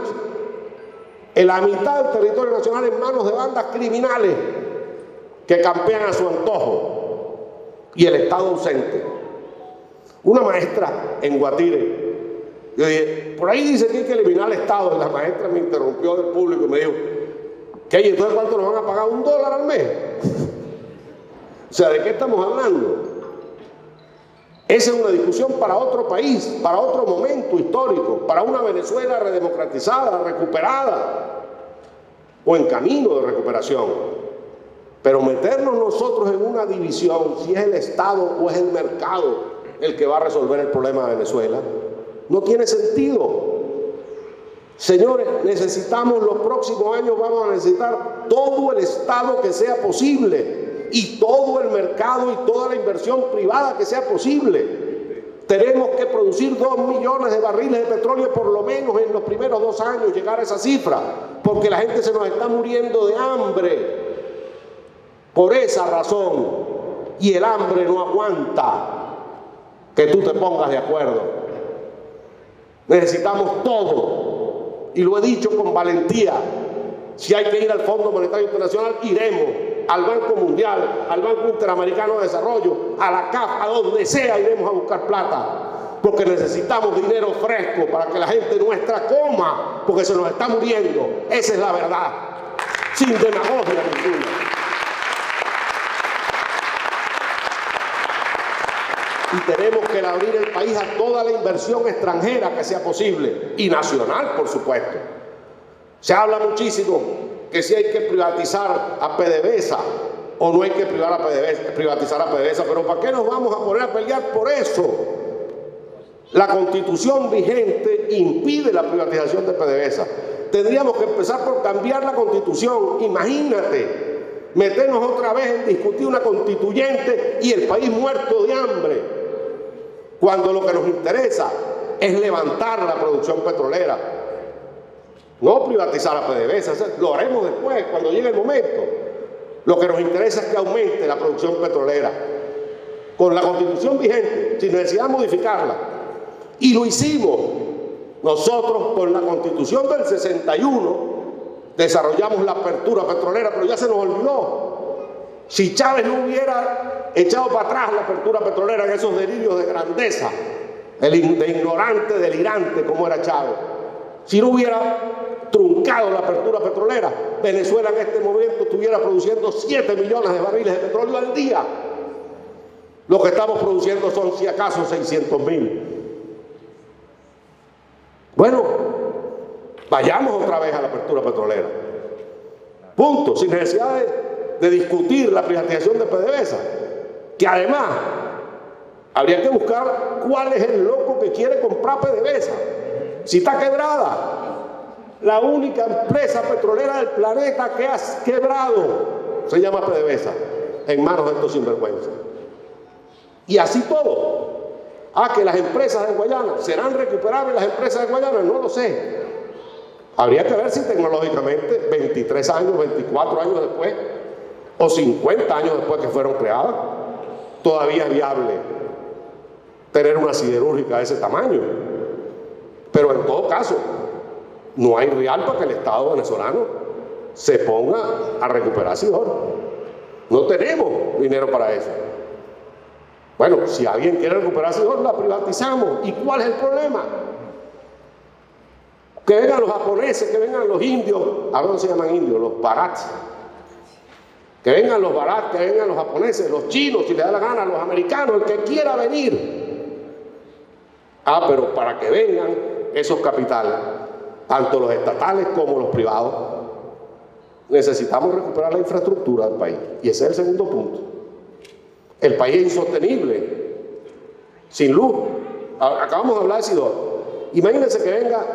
S2: En la mitad del territorio nacional en manos de bandas criminales que campean a su antojo. Y el Estado ausente. Una maestra en Guatire, yo dije, por ahí dice que hay que eliminar el Estado, y la maestra me interrumpió del público y me dijo, ¿qué hay? Entonces, ¿cuánto nos van a pagar? $1 al mes. O sea, ¿de qué estamos hablando? Esa es una discusión para otro país, para otro momento histórico, para una Venezuela redemocratizada, recuperada, o en camino de recuperación. Pero meternos nosotros en una división, si es el Estado o es el mercado el que va a resolver el problema de Venezuela, no tiene sentido. Señores, necesitamos, los próximos años vamos a necesitar todo el Estado que sea posible y todo el mercado y toda la inversión privada que sea posible. Tenemos que producir 2 millones de barriles de petróleo por lo menos en los primeros 2 años, llegar a esa cifra, porque la gente se nos está muriendo de hambre. Por esa razón, y el hambre no aguanta que tú te pongas de acuerdo. Necesitamos todo, y lo he dicho con valentía. Si hay que ir al Fondo Monetario Internacional, iremos, al Banco Mundial, al Banco Interamericano de Desarrollo, a la CAF, a donde sea iremos a buscar plata, porque necesitamos dinero fresco para que la gente nuestra coma, porque se nos está muriendo. Esa es la verdad, sin demagogia ninguna. Y tenemos que abrir el país a toda la inversión extranjera que sea posible, y nacional, por supuesto. Se habla muchísimo que si hay que privatizar a PDVSA o no hay que privatizar a PDVSA, pero ¿para qué nos vamos a poner a pelear por eso? La Constitución vigente impide la privatización de PDVSA. Tendríamos que empezar por cambiar la Constitución. Imagínate, meternos otra vez en discutir una constituyente y el país muerto de hambre, cuando lo que nos interesa es levantar la producción petrolera, no privatizar a PDVSA. Lo haremos después, cuando llegue el momento. Lo que nos interesa es que aumente la producción petrolera con la Constitución vigente, sin necesidad de modificarla. Y lo hicimos. Nosotros con la Constitución del 61 desarrollamos la apertura petrolera, pero ya se nos olvidó. Si Chávez no hubiera echado para atrás la apertura petrolera en esos delirios de grandeza, de ignorante, delirante como era Chávez, si no hubiera truncado la apertura petrolera, Venezuela en este momento estuviera produciendo 7 millones de barriles de petróleo al día. Lo que estamos produciendo son, si acaso, 600.000. Bueno, vayamos otra vez a la apertura petrolera. Punto, sin necesidad de discutir la privatización de PDVSA, que además habría que buscar cuál es el loco que quiere comprar PDVSA. Si está quebrada, la única empresa petrolera del planeta que ha quebrado se llama PDVSA, en manos de estos sinvergüenzas. Y así todo. Que las empresas de Guayana, ¿serán recuperables las empresas de Guayana? No lo sé. Habría que ver si tecnológicamente, 23 años, 24 años después, o 50 años después que fueron creadas, todavía es viable tener una siderúrgica de ese tamaño. Pero en todo caso, no hay real para que el Estado venezolano se ponga a recuperar Sidor. No tenemos dinero para eso. Bueno, si alguien quiere recuperar Sidor, la privatizamos. ¿Y cuál es el problema? Que vengan los japoneses, que vengan los indios, ahora no se llaman indios, los barats. Que vengan los barats, que vengan los japoneses, los chinos, si le da la gana, los americanos, el que quiera venir. Pero para que vengan esos capitales, tanto los estatales como los privados, necesitamos recuperar la infraestructura del país. Y ese es el segundo punto. El país es insostenible, sin luz. Acabamos de hablar de Sidor. Imagínense que venga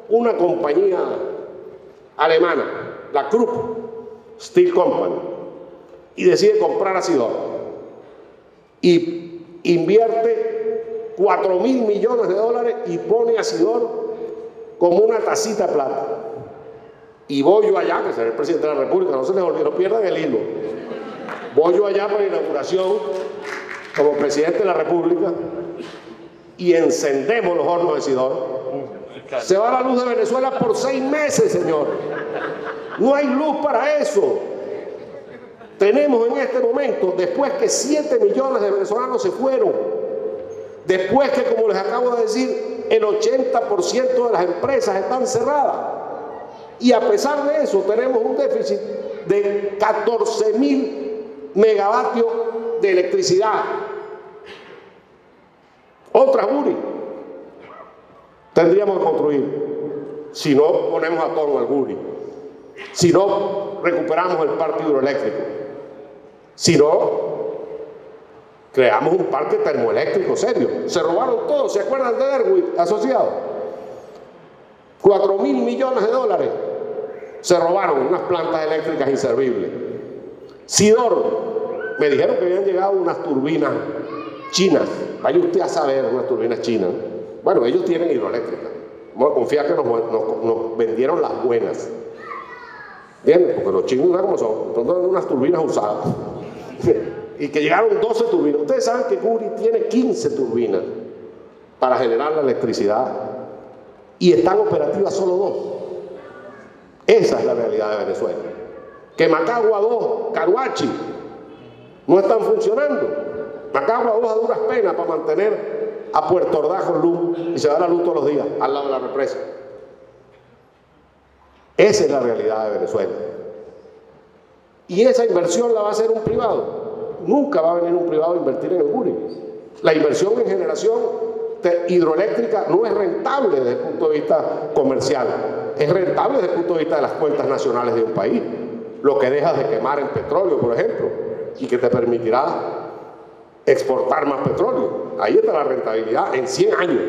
S2: una compañía alemana, la Krupp Steel Company, y decide comprar a Sidor y invierte 4.000 millones de dólares y pone a Sidor como una tacita de plata. Y voy yo allá, que será el presidente de la República, no se les olvide, no pierdan el hilo. Voy yo allá para la inauguración como presidente de la República y encendemos los hornos de Sidor. Se va la luz de Venezuela por 6 meses, señor. No hay luz para eso. Tenemos en este momento, después que 7 millones de venezolanos se fueron, después que, como les acabo de decir, el 80% de las empresas están cerradas, y a pesar de eso tenemos un déficit de 14.000 megavatios de electricidad. Otra Guri tendríamos que construir, si no ponemos a tono al Guri, si no recuperamos el parque hidroeléctrico, si no creamos un parque termoeléctrico serio. Se robaron todo, ¿se acuerdan de Erwin asociado? 4.000 millones de dólares se robaron, unas plantas eléctricas inservibles. Sidor, me dijeron que habían llegado unas turbinas chinas. Vaya usted a saber, unas turbinas chinas. Bueno, ellos tienen hidroeléctrica. Vamos a confiar que nos vendieron las buenas. ¿Entiendes? Porque los chinos no como son. Entonces, unas turbinas usadas. Y que llegaron 12 turbinas. Ustedes saben que Guri tiene 15 turbinas para generar la electricidad. Y están operativas solo 2. Esa es la realidad de Venezuela. Que Macagua 2, Caruachi, no están funcionando. Macagua 2 a duras penas para mantener a Puerto Ordaz con luz, y se da la luz todos los días al lado de la represa. Esa es la realidad de Venezuela. Y esa inversión la va a hacer un privado. Nunca va a venir un privado a invertir en el Guri. La inversión en generación hidroeléctrica no es rentable desde el punto de vista comercial. Es rentable desde el punto de vista de las cuentas nacionales de un país. Lo que dejas de quemar en petróleo, por ejemplo, y que te permitirá exportar más petróleo. Ahí está la rentabilidad en 100 años.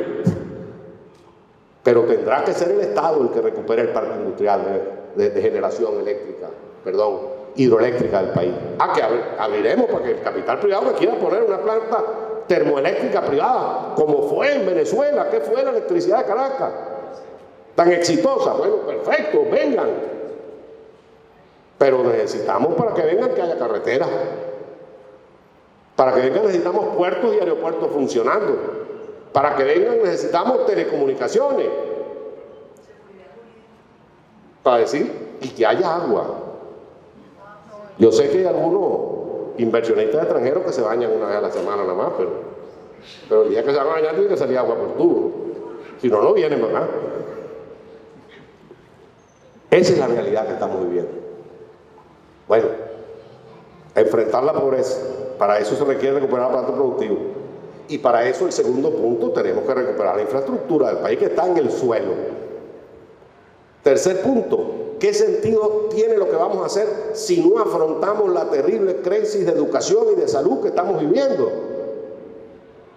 S2: Pero tendrá que ser el Estado el que recupere el parque industrial de generación eléctrica, hidroeléctrica del país. Que abriremos para que el capital privado que quiera poner una planta termoeléctrica privada, como fue en Venezuela, que fue la electricidad de Caracas, tan exitosa. Bueno, perfecto, vengan. Pero necesitamos, para que vengan, que haya carreteras. Para que vengan necesitamos puertos y aeropuertos funcionando. Para que vengan necesitamos telecomunicaciones. Para decir, y que haya agua. Yo sé que hay algunos inversionistas extranjeros que se bañan una vez a la semana nada más, pero el día que se van a bañar tiene que salir agua por tubo. Si no, no vienen, ¿verdad? Esa es la realidad que estamos viviendo. Bueno, enfrentar la pobreza, para eso se requiere recuperar el aparato productivo. Y para eso el segundo punto, tenemos que recuperar la infraestructura del país que está en el suelo. Tercer punto, ¿qué sentido tiene lo que vamos a hacer si no afrontamos la terrible crisis de educación y de salud que estamos viviendo?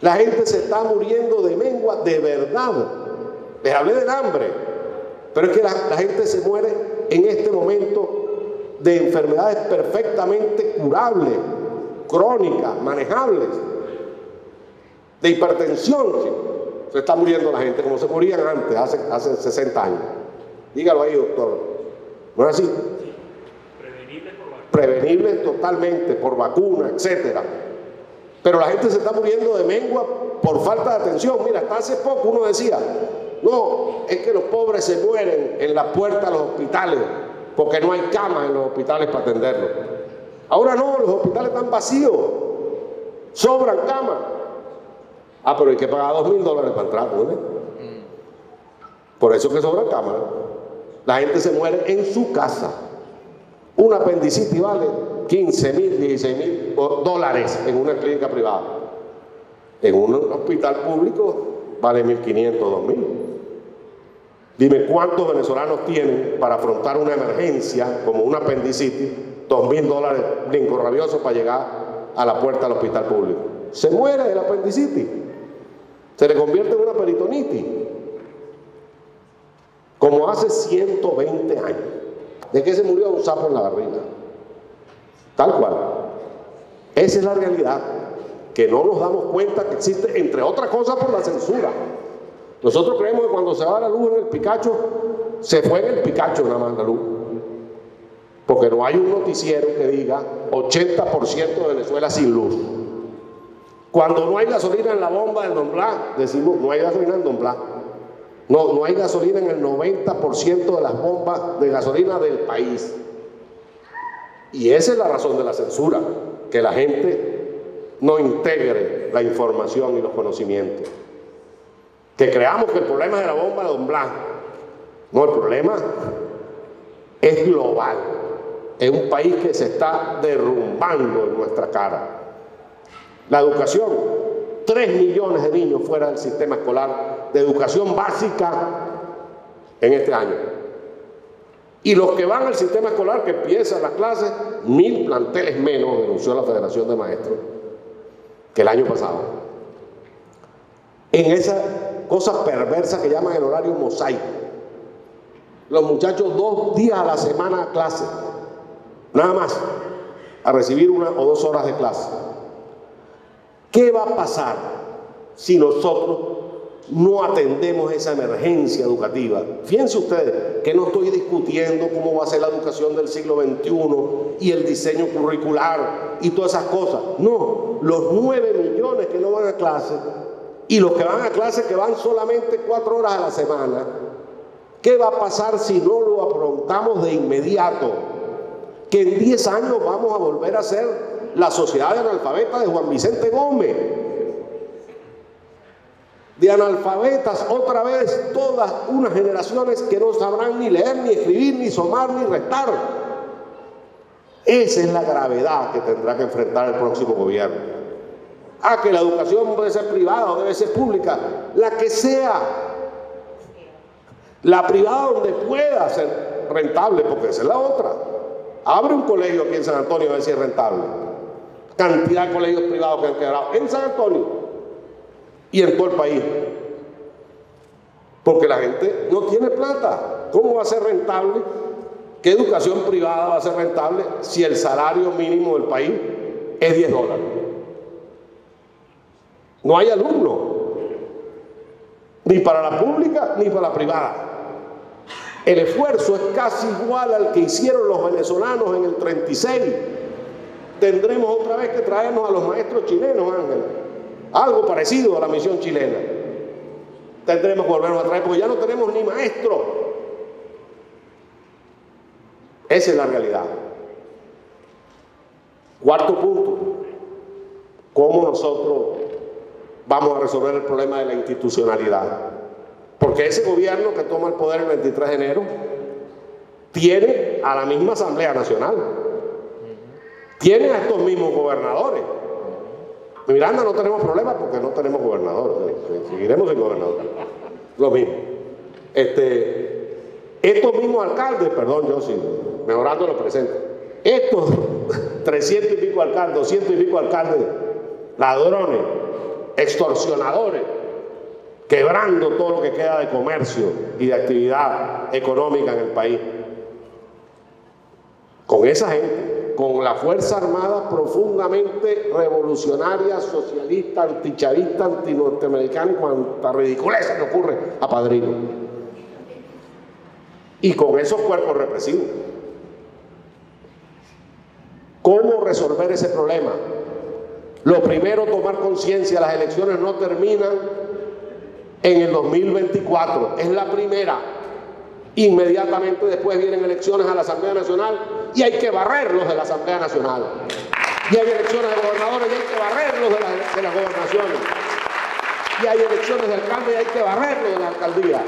S2: La gente se está muriendo de mengua de verdad. Les hablé del hambre, pero es que la gente se muere en este momento de enfermedades perfectamente curables, crónicas, manejables, de hipertensión. Se está muriendo la gente como se morían antes, hace 60 años. Dígalo ahí, doctor. ¿No es así? Prevenibles totalmente, por vacuna, etcétera. Pero la gente se está muriendo de mengua por falta de atención. Mira, hasta hace poco uno decía, no, es que los pobres se mueren en la puerta de los hospitales porque no hay camas en los hospitales para atenderlos. Ahora no, los hospitales están vacíos, sobran camas. Pero hay que pagar $2.000 para entrar, ¿no? Por eso es que sobran camas. La gente se muere en su casa. Un apendicitis vale $15.000, $16.000 en una clínica privada. En un hospital público vale $1.500, $2.000. Dime cuántos venezolanos tienen para afrontar una emergencia como un apendicitis, $2.000 brinco rabioso para llegar a la puerta del hospital público. Se muere del apendicitis, se le convierte en una peritonitis, como hace 120 años. ¿De qué se murió? Un sapo en la barriga. Tal cual. Esa es la realidad, que no nos damos cuenta que existe, entre otras cosas, por la censura. Nosotros creemos que cuando se va la luz en el Picacho, se fue en el Picacho nada más la luz. Porque no hay un noticiero que diga 80% de Venezuela sin luz. Cuando no hay gasolina en la bomba del Don Blas, decimos no hay gasolina en Don Blas. No hay gasolina en el 90% de las bombas de gasolina del país. Y esa es la razón de la censura, que la gente no integre la información y los conocimientos. Que creamos que el problema es de la bomba de Don Blas. No, el problema es global. Es un país que se está derrumbando en nuestra cara. La educación, 3 millones de niños fuera del sistema escolar de educación básica en este año. Y los que van al sistema escolar, que empiezan las clases, 1.000 planteles menos, denunció la Federación de Maestros, que el año pasado. En esa cosa perversa que llaman el horario mosaico. Los muchachos 2 días a la semana a clase, nada más, a recibir 1 o 2 horas de clase. ¿Qué va a pasar si nosotros no atendemos esa emergencia educativa? Fíjense ustedes que no estoy discutiendo cómo va a ser la educación del siglo XXI y el diseño curricular y todas esas cosas. No, los 9 millones que no van a clase y los que van a clase que van solamente 4 horas a la semana, ¿qué va a pasar si no lo afrontamos de inmediato? Que en 10 años vamos a volver a ser la sociedad de analfabetas de Juan Vicente Gómez. De analfabetas otra vez, todas unas generaciones que no sabrán ni leer, ni escribir, ni sumar, ni restar. Esa es la gravedad que tendrá que enfrentar el próximo gobierno. Que la educación debe ser privada o debe ser pública, la que sea. La privada donde pueda ser rentable, porque esa es la otra. Abre un colegio aquí en San Antonio a ver si es rentable. cantidad de colegios privados que han quebrado en San Antonio y en todo el país. Porque la gente no tiene plata. ¿Cómo va a ser rentable? ¿Qué educación privada va a ser rentable si el salario mínimo del país es $10? No hay alumnos, ni para la pública ni para la privada. El esfuerzo es casi igual al que hicieron los venezolanos en el 36. Tendremos otra vez que traernos a los maestros chilenos, Ángel. Algo parecido a la misión chilena. Tendremos que volvernos a traer porque ya no tenemos ni maestros. Esa es la realidad. Cuarto punto. ¿Cómo nosotros vamos a resolver el problema de la institucionalidad? Porque ese gobierno que toma el poder el 23 de enero tiene a la misma Asamblea Nacional, tiene a estos mismos gobernadores. En Miranda no tenemos problemas porque no tenemos gobernadores, seguiremos sin gobernador. Lo mismo. Estos mismos alcaldes, perdón, yo sí, mejorando lo presento, estos 300 y pico alcaldes, 200 y pico alcaldes, ladrones, extorsionadores, quebrando todo lo que queda de comercio y de actividad económica en el país. Con esa gente, con la Fuerza Armada profundamente revolucionaria, socialista, antichavista, antinorteamericana, cuanta ridiculez que ocurre a padrino. Y con esos cuerpos represivos. ¿Cómo resolver ese problema? Lo primero, tomar conciencia, las elecciones no terminan en el 2024, es la primera. Inmediatamente después vienen elecciones a la Asamblea Nacional y hay que barrerlos de la Asamblea Nacional. Y hay elecciones de gobernadores y hay que barrerlos de las gobernaciones. Y hay elecciones de alcalde y hay que barrerlos de la alcaldía.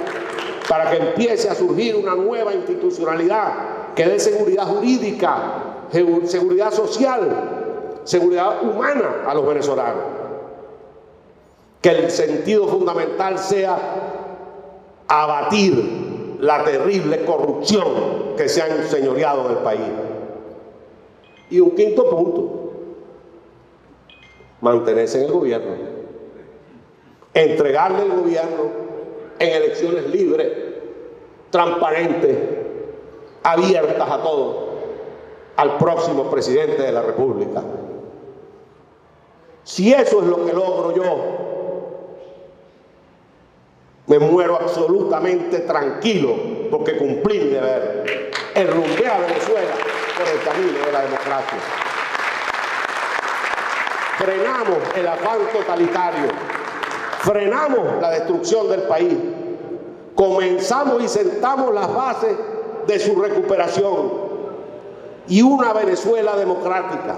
S2: Para que empiece a surgir una nueva institucionalidad que dé seguridad jurídica, seguridad social, seguridad humana a los venezolanos. Que el sentido fundamental sea abatir la terrible corrupción que se ha enseñoreado en el país. Y un quinto punto, mantenerse en el gobierno, entregarle el gobierno en elecciones libres, transparentes, abiertas a todos, al próximo presidente de la República. Si eso es lo que logro yo, me muero absolutamente tranquilo porque cumplí mi deber. Enrumbé a Venezuela por el camino de la democracia. Frenamos el afán totalitario. Frenamos la destrucción del país. Comenzamos y sentamos las bases de su recuperación. Y una Venezuela democrática,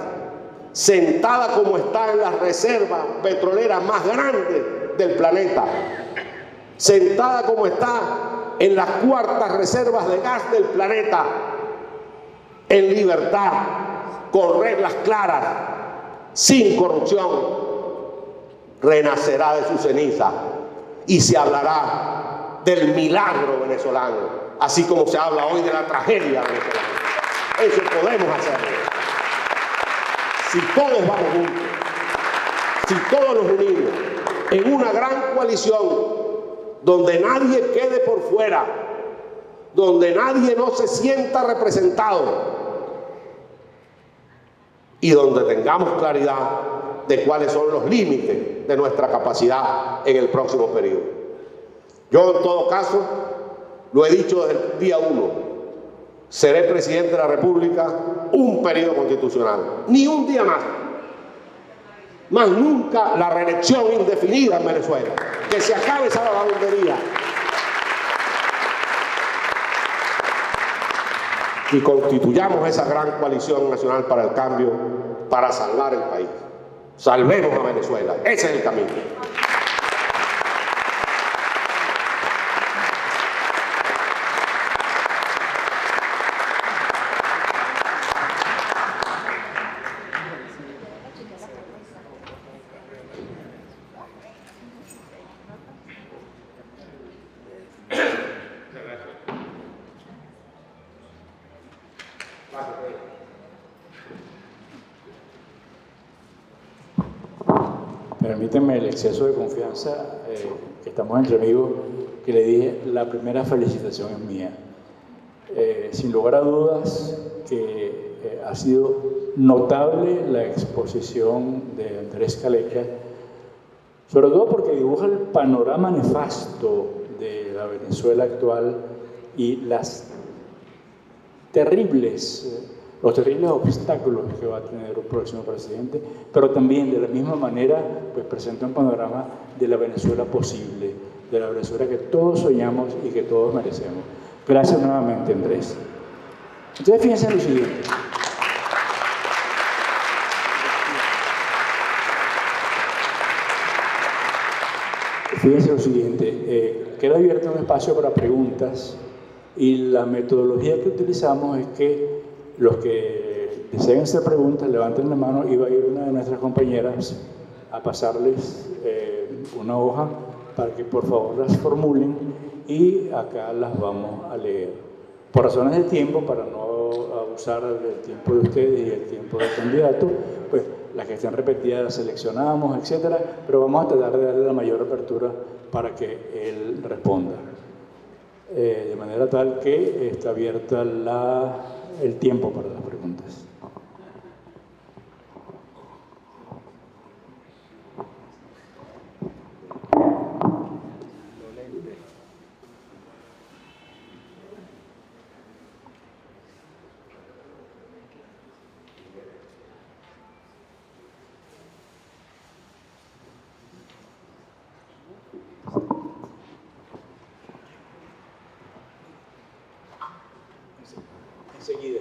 S2: sentada como está en las reservas petroleras más grandes del planeta, sentada como está en las cuartas reservas de gas del planeta, en libertad, con reglas claras, sin corrupción, renacerá de su ceniza y se hablará del milagro venezolano, así como se habla hoy de la tragedia venezolana. Eso podemos hacerlo. Si todos vamos juntos, si todos nos unimos en una gran coalición, donde nadie quede por fuera, donde nadie no se sienta representado y donde tengamos claridad de cuáles son los límites de nuestra capacidad en el próximo periodo. Yo, en todo caso, lo he dicho desde el día 1, seré presidente de la República un periodo constitucional, ni un día más. Más nunca la reelección indefinida en Venezuela. Que se acabe esa vagabundería. Y constituyamos esa gran coalición nacional para el cambio, para salvar el país. Salvemos a Venezuela. Ese es el camino.
S1: Permítanme el exceso de confianza, que estamos entre amigos, que le dije, la primera felicitación es mía. Sin lugar a dudas que ha sido notable la exposición de Andrés Caleca, sobre todo porque dibuja el panorama nefasto de la Venezuela actual y los terribles obstáculos que va a tener un próximo presidente, pero también de la misma manera pues presenta un panorama de la Venezuela posible, de la Venezuela que todos soñamos y que todos merecemos. Gracias nuevamente, Andrés. Entonces fíjense en lo siguiente. Fíjense lo siguiente, queda abierto un espacio para preguntas y la metodología que utilizamos es que los que deseen hacer preguntas levanten la mano y va a ir una de nuestras compañeras a pasarles una hoja para que por favor las formulen y acá las vamos a leer. Por razones de tiempo, para no abusar del tiempo de ustedes y el tiempo del candidato, pues las que estén repetidas las seleccionamos, etcétera, pero vamos a tratar de darle la mayor apertura para que él responda. De manera tal que está abierta el tiempo para las preguntas. Enseguida.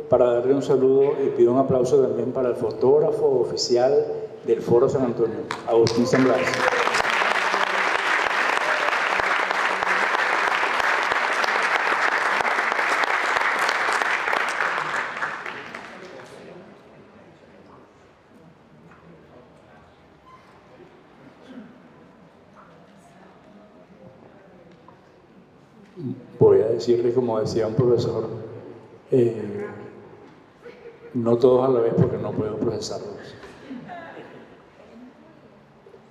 S1: Para darle un saludo y pido un aplauso también para el fotógrafo oficial del Foro San Antonio, Agustín San Blas. Voy a decirle, como decía un profesor, no todos a la vez porque no puedo procesarlos.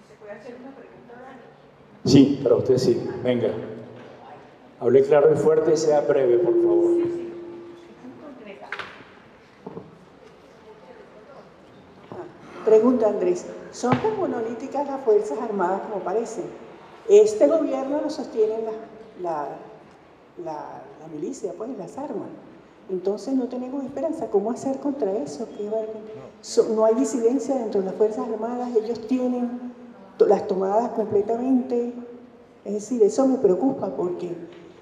S3: ¿Se puede hacer una pregunta, Dani?
S1: Sí, para usted sí. Venga. Hable claro y fuerte y sea breve, por favor.
S3: Sí. Concreta. Pregunta, Andrés. ¿Son tan monolíticas las Fuerzas Armadas como parecen? Este gobierno lo sostiene la milicia, pues, las armas. Entonces no tenemos esperanza. ¿Cómo hacer contra eso? No hay disidencia dentro de las Fuerzas Armadas, ellos tienen las tomadas completamente. Es decir, eso me preocupa porque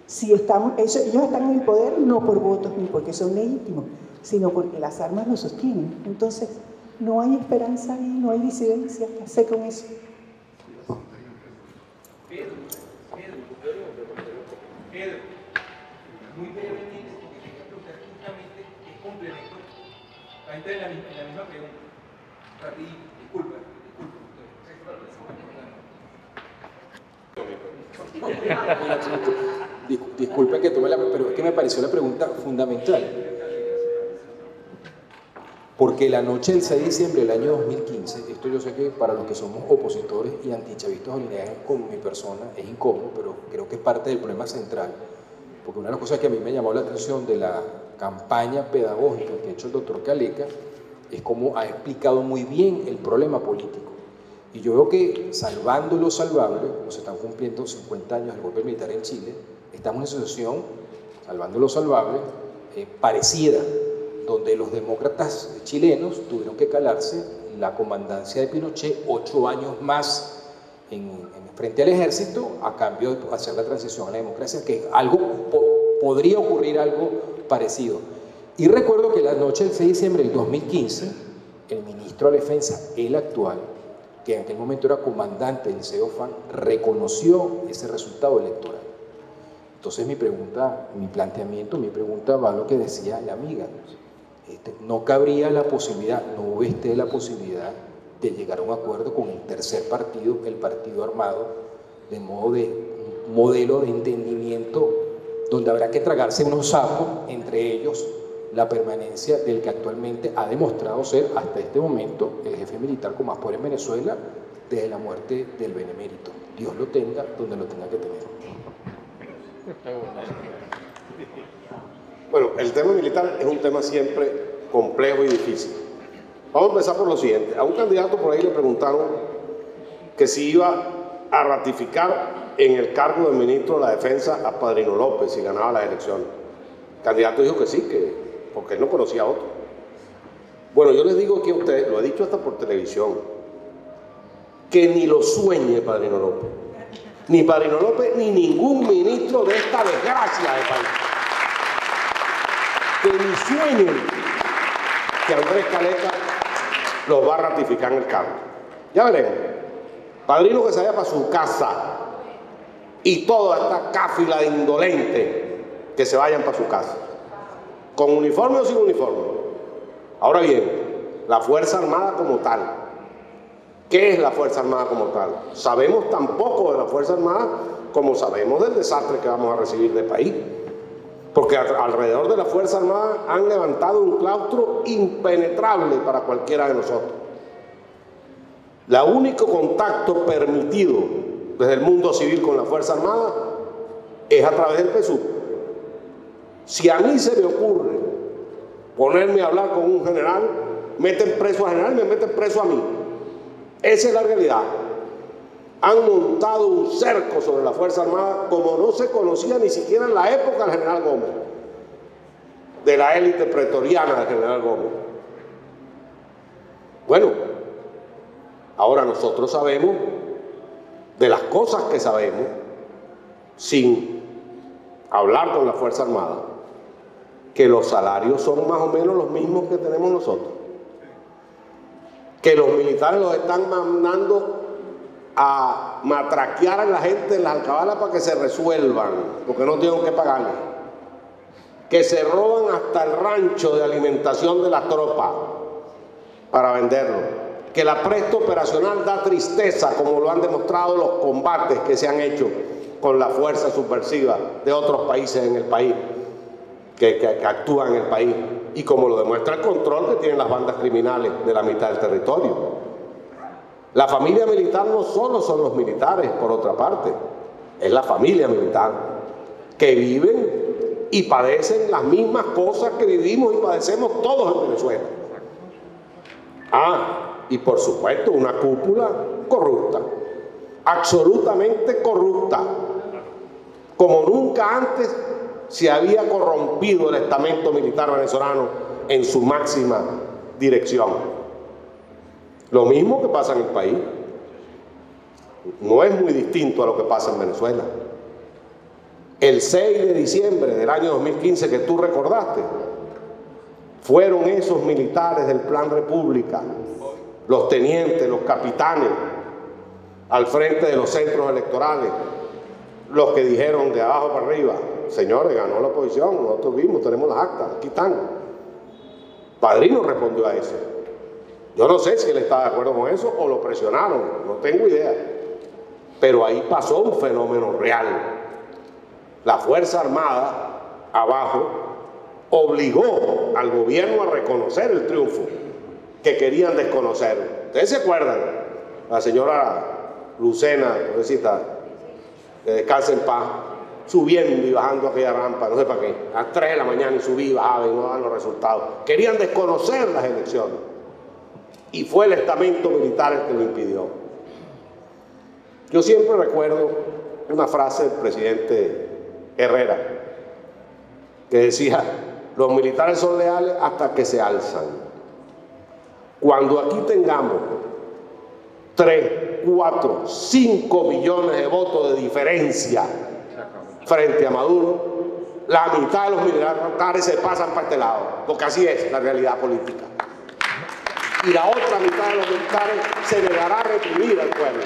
S3: si ellos están en el poder no por votos ni porque son legítimos, sino porque las armas lo sostienen. Entonces no hay esperanza ahí, no hay disidencia. ¿Qué hacer con eso?
S4: Pedro, muy brevemente, porque quería preguntar justamente qué complemento, va a entrar en la misma pregunta. Disculpa.
S5: Disculpe que tome pero es que me pareció la pregunta fundamental. Porque la noche del 6 de diciembre del año 2015, esto yo sé que para los que somos opositores y antichavistas alineados con mi persona es incómodo, pero creo que es parte del problema central. Porque una de las cosas que a mí me llamó la atención de la campaña pedagógica que ha hecho el doctor Caleca es cómo ha explicado muy bien el problema político. Y yo veo que salvando lo salvable, como se están cumpliendo 50 años del golpe militar en Chile, estamos en una situación, salvando lo salvable, parecida, donde los demócratas chilenos tuvieron que calarse la comandancia de Pinochet 8 años más frente al ejército a cambio de hacer la transición a la democracia, que podría ocurrir algo parecido. Y recuerdo que la noche del 6 de diciembre del 2015, el ministro de la Defensa, el actual, que en aquel momento era comandante del CEOFAN, reconoció ese resultado electoral. Entonces mi pregunta va a lo que decía la amiga. No cabría la posibilidad, no ve usted la posibilidad de llegar a un acuerdo con el tercer partido, el partido armado, de modo de un modelo de entendimiento donde habrá que tragarse unos sapos, entre ellos la permanencia del que actualmente ha demostrado ser hasta este momento el jefe militar con más poder en Venezuela desde la muerte del benemérito. Dios lo tenga donde lo tenga que tener.
S2: Bueno, el tema militar es un tema siempre complejo y difícil. Vamos a empezar por lo siguiente. A un candidato por ahí le preguntaron que si iba a ratificar en el cargo de ministro de la Defensa a Padrino López si ganaba las elecciones. El candidato dijo que sí, porque él no conocía a otro. Bueno, yo les digo aquí a ustedes, lo he dicho hasta por televisión, que ni lo sueñe Padrino López. Ni Padrino López, ni ningún ministro de esta desgracia de país. Que ni sueñen que Andrés Caleta los va a ratificar en el cargo. Ya veremos. Padrino que se vaya para su casa y toda esta cáfila de indolente que se vayan para su casa. ¿Con uniforme o sin uniforme? Ahora bien, la Fuerza Armada como tal. ¿Qué es la Fuerza Armada como tal? Sabemos tan poco de la Fuerza Armada como sabemos del desastre que vamos a recibir del país. Porque alrededor de la Fuerza Armada han levantado un claustro impenetrable para cualquiera de nosotros. El único contacto permitido desde el mundo civil con la Fuerza Armada es a través del PSUV. Si a mí se me ocurre ponerme a hablar con un general, meten preso al general y me meten preso a mí. Esa es la realidad. Han montado un cerco sobre la Fuerza Armada como no se conocía ni siquiera en la época del general Gómez, de la élite pretoriana del general Gómez. Bueno, ahora nosotros sabemos de las cosas que sabemos, sin hablar con la Fuerza Armada, que los salarios son más o menos los mismos que tenemos nosotros, que los militares los están mandando a matraquear a la gente en las alcabalas para que se resuelvan, porque no tienen que pagarle, que se roban hasta el rancho de alimentación de las tropas para venderlo, que la presta operacional da tristeza, como lo han demostrado los combates que se han hecho con la fuerza subversiva de otros países en el país, que actúan en el país, y como lo demuestra el control que tienen las bandas criminales de la mitad del territorio. La familia militar no solo son los militares, por otra parte, es la familia militar, que viven y padecen las mismas cosas que vivimos y padecemos todos en Venezuela. Y por supuesto una cúpula corrupta, absolutamente corrupta, como nunca antes se había corrompido el estamento militar venezolano en su máxima dirección. Lo mismo que pasa en el país, no es muy distinto a lo que pasa en Venezuela. El 6 de diciembre del año 2015 que tú recordaste, fueron esos militares del Plan República, los tenientes, los capitanes, al frente de los centros electorales, los que dijeron de abajo para arriba: señores, ganó la oposición, nosotros vimos, tenemos las actas, aquí están. Padrino respondió a eso. Yo no sé si él está de acuerdo con eso o lo presionaron, no tengo idea. Pero ahí pasó un fenómeno real. La Fuerza Armada, abajo, obligó al gobierno a reconocer el triunfo que querían desconocer. ¿Ustedes se acuerdan? La señora Lucena, pobrecita, que descanse en paz, subiendo y bajando aquella rampa, no sé para qué, a las 3 de la mañana, y subí y bajaba y no dan los resultados. Querían desconocer las elecciones. Y fue el estamento militar el que lo impidió. Yo siempre recuerdo una frase del presidente Herrera, que decía: los militares son leales hasta que se alzan. Cuando aquí tengamos 3, 4, 5 millones de votos de diferencia frente a Maduro, la mitad de los militares se pasan para este lado, porque así es la realidad política. Y la otra mitad de los militares se negará a reprimir al pueblo.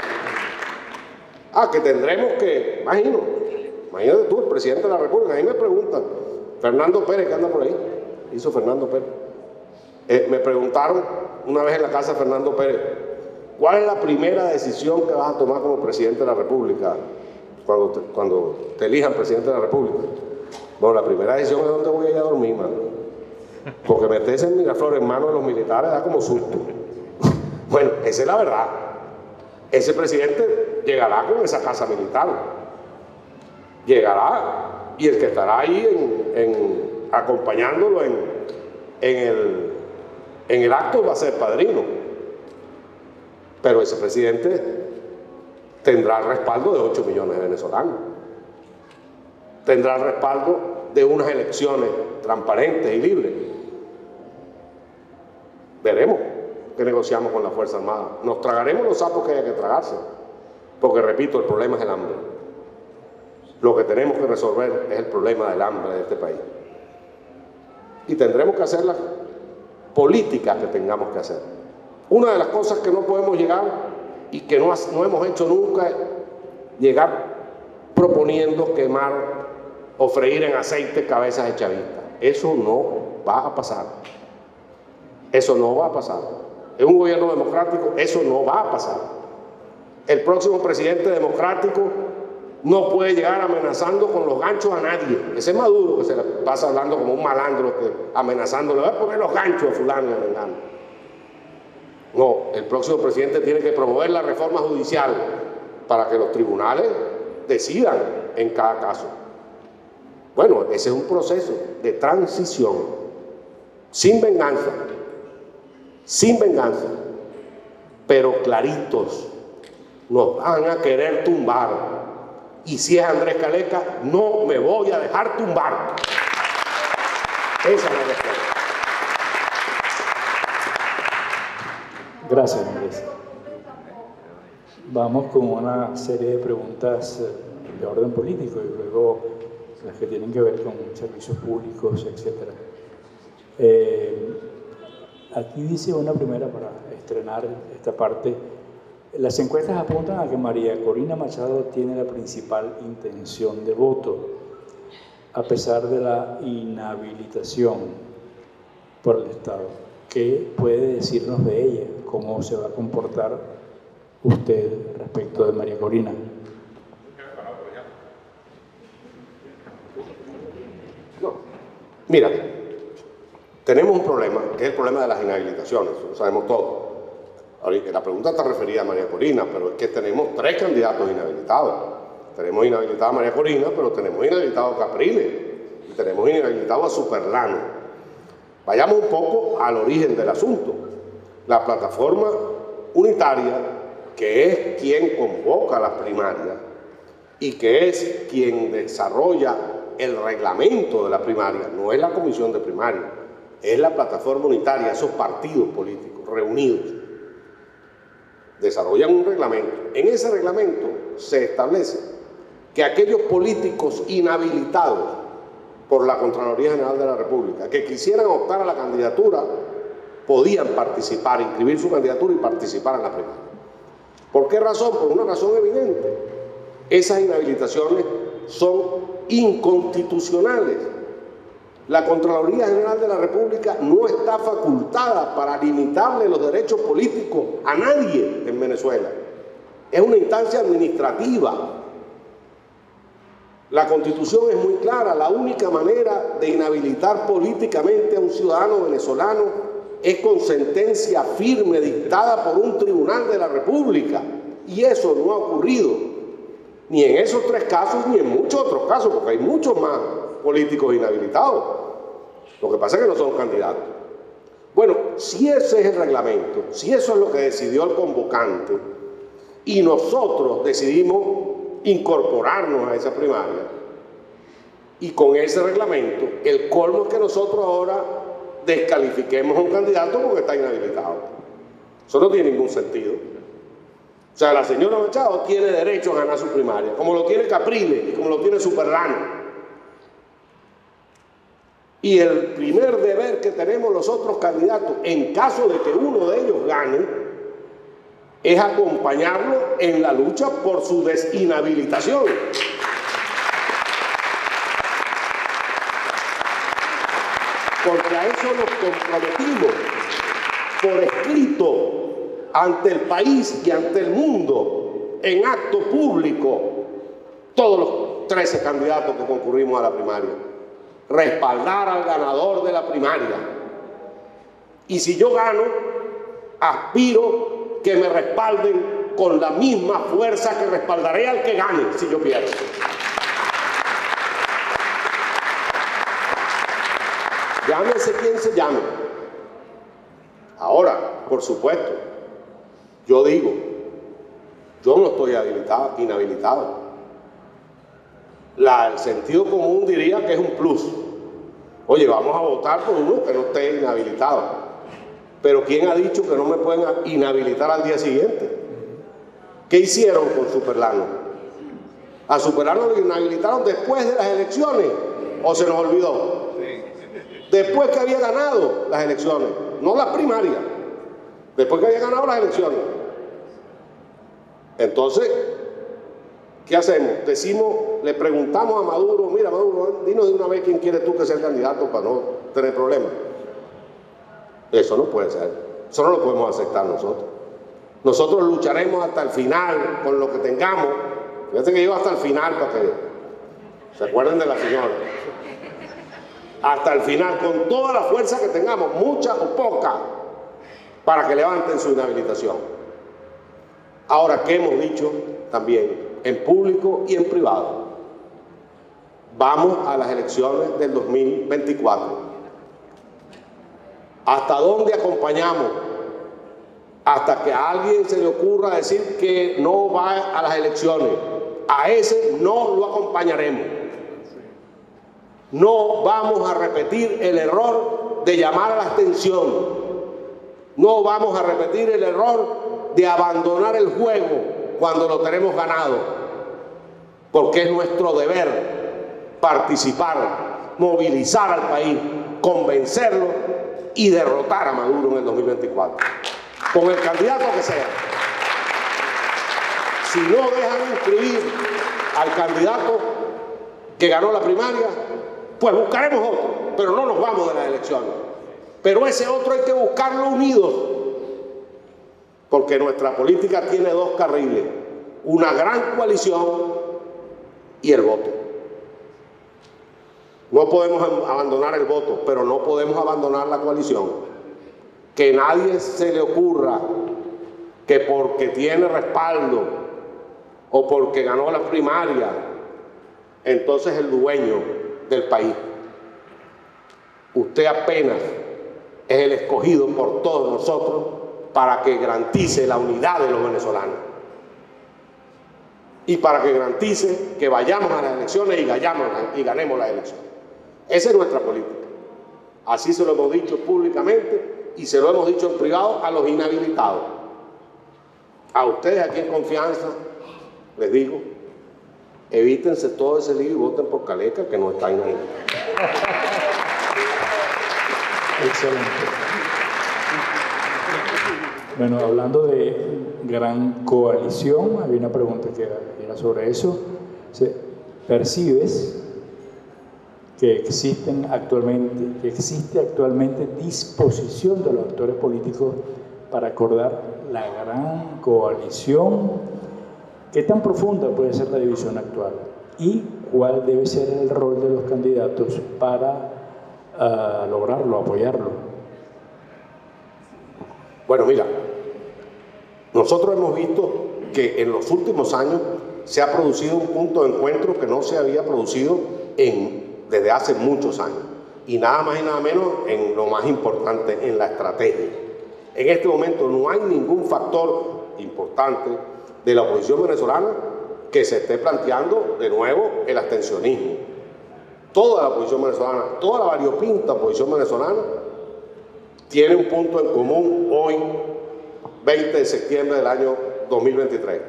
S2: Que tendremos que, imagínate tú, el presidente de la República. A mí me preguntan, Fernando Pérez, que anda por ahí, hizo Fernando Pérez, me preguntaron una vez en la casa de Fernando Pérez: ¿cuál es la primera decisión que vas a tomar como presidente de la República cuando te elijan presidente de la República? Bueno, la primera decisión es dónde voy a ir a dormir, mano. porque meterse en Miraflores en manos de los militares da como susto. Bueno, esa es la verdad. Ese presidente llegará con esa casa militar, llegará, y el que estará ahí acompañándolo en el acto va a ser padrino, pero ese presidente tendrá el respaldo de 8 millones de venezolanos, tendrá el respaldo de unas elecciones transparentes y libres. Veremos qué negociamos con la Fuerza Armada. Nos tragaremos los sapos que haya que tragarse, porque repito, el problema es el hambre. Lo que tenemos que resolver es el problema del hambre de este país. Y tendremos que hacer las políticas que tengamos que hacer. Una de las cosas que no podemos llegar y que no hemos hecho nunca es llegar proponiendo quemar o freír en aceite cabezas de chavistas. Eso no va a pasar. Eso no va a pasar. En un gobierno democrático eso no va a pasar. El próximo presidente democrático no puede llegar amenazando con los ganchos a nadie. Ese es Maduro, que se le pasa hablando como un malandro, amenazando, le va a poner los ganchos a fulano y a mengano. No, el próximo presidente tiene que promover la reforma judicial para que los tribunales decidan en cada caso. Bueno, ese es un proceso de transición, sin venganza, pero claritos. Nos van a querer tumbar. Y si es Andrés Caleca, no me voy a dejar tumbar. Esa es la respuesta.
S1: Gracias, Andrés. Vamos con una serie de preguntas de orden político y luego las que tienen que ver con servicios públicos, etc. Aquí dice una primera para estrenar esta parte. Las encuestas apuntan a que María Corina Machado tiene la principal intención de voto, a pesar de la inhabilitación por el Estado. ¿Qué puede decirnos de ella? ¿Cómo se va a comportar usted respecto de María Corina?
S2: No. Mira, tenemos un problema, que es el problema de las inhabilitaciones, lo sabemos todos. Ahorita, la pregunta está referida a María Corina, pero es que tenemos 3 candidatos inhabilitados. Tenemos inhabilitado a María Corina, pero tenemos inhabilitado a Capriles y tenemos inhabilitado a Superlano. Vayamos un poco al origen del asunto. La plataforma unitaria, que es quien convoca las primarias y que es quien desarrolla el reglamento de la primaria, no es la comisión de primaria, es la plataforma unitaria, esos partidos políticos reunidos desarrollan un reglamento. En ese reglamento se establece que aquellos políticos inhabilitados por la Contraloría General de la República que quisieran optar a la candidatura podían participar, inscribir su candidatura y participar en la primaria. ¿Por qué razón? Por una razón evidente. Esas inhabilitaciones son inconstitucionales. La Contraloría General de la República no está facultada para limitarle los derechos políticos a nadie en Venezuela. Es una instancia administrativa. La Constitución es muy clara. La única manera de inhabilitar políticamente a un ciudadano venezolano es con sentencia firme dictada por un tribunal de la República. Y eso no ha ocurrido ni en esos 3 casos ni en muchos otros casos, porque hay muchos más políticos inhabilitados. Lo que pasa es que no son candidatos. Bueno, si ese es el reglamento, si eso es lo que decidió el convocante y nosotros decidimos incorporarnos a esa primaria y con ese reglamento, el colmo es que nosotros ahora descalifiquemos a un candidato porque está inhabilitado. Eso no tiene ningún sentido. O sea, la señora Machado tiene derecho a ganar su primaria, como lo tiene Capriles y como lo tiene Superlano. Y el primer deber que tenemos los otros candidatos, en caso de que uno de ellos gane, es acompañarlo en la lucha por su desinhabilitación. Porque a eso nos comprometimos por escrito ante el país y ante el mundo, en acto público, todos los 13 candidatos que concurrimos a la primaria. respaldar al ganador de la primaria. Y si yo gano, aspiro que me respalden con la misma fuerza que respaldaré al que gane si yo pierdo. Llámese quien se llame. Ahora, por supuesto, yo digo, yo no estoy inhabilitado. El sentido común diría que es un plus. Oye, vamos a votar por uno que no esté inhabilitado. Pero ¿quién ha dicho que no me pueden inhabilitar al día siguiente? ¿Qué hicieron con Superlano? ¿A Superlano lo inhabilitaron después de las elecciones o se nos olvidó? Después que había ganado las elecciones, no las primarias, después que había ganado las elecciones. Entonces, ¿qué hacemos? Decimos, le preguntamos a Maduro, mira Maduro, dinos de una vez quién quieres tú que sea el candidato para no tener problemas. Eso no puede ser, eso no lo podemos aceptar nosotros. Nosotros lucharemos hasta el final con lo que tengamos. Fíjense que yo hasta el final para que se acuerden de la señora. Hasta el final, con toda la fuerza que tengamos, mucha o poca, para que levanten su inhabilitación. Ahora, ¿qué hemos dicho también en público y en privado? Vamos a las elecciones del 2024. ¿Hasta dónde acompañamos? Hasta que a alguien se le ocurra decir que no va a las elecciones. A ese no lo acompañaremos. No vamos a repetir el error de llamar a la abstención. No vamos a repetir el error de abandonar el juego cuando lo tenemos ganado. Porque es nuestro deber participar, movilizar al país, convencerlo y derrotar a Maduro en el 2024. Con el candidato que sea. Si no dejan inscribir al candidato que ganó la primaria, pues buscaremos otro, pero no nos vamos de las elecciones. Pero ese otro hay que buscarlo unidos, porque nuestra política tiene dos carriles, una gran coalición y el voto. No podemos abandonar el voto, pero no podemos abandonar la coalición. Que nadie se le ocurra que porque tiene respaldo o porque ganó la primaria, entonces es el dueño del país. Usted apenas es el escogido por todos nosotros para que garantice la unidad de los venezolanos y para que garantice que vayamos a las elecciones y ganemos las elecciones. Esa es nuestra política. Así se lo hemos dicho públicamente y se lo hemos dicho en privado a los inhabilitados. A ustedes aquí en confianza les digo, evítense todo ese lío y voten por Caleca, que no está inhabilitado.
S1: Excelente. Bueno, hablando de gran coalición, había una pregunta que era sobre eso. ¿Percibes que existe actualmente disposición de los actores políticos para acordar la gran coalición? ¿Qué tan profunda puede ser la división actual? ¿Y cuál debe ser el rol de los candidatos para lograrlo, apoyarlo?
S2: Bueno, mira, nosotros hemos visto que en los últimos años se ha producido un punto de encuentro que no se había producido desde hace muchos años. Y nada más y nada menos en lo más importante, en la estrategia. En este momento no hay ningún factor importante de la oposición venezolana que se esté planteando de nuevo el abstencionismo. Toda la oposición venezolana, toda la variopinta oposición venezolana tiene un punto en común hoy, 20 de septiembre del año 2023.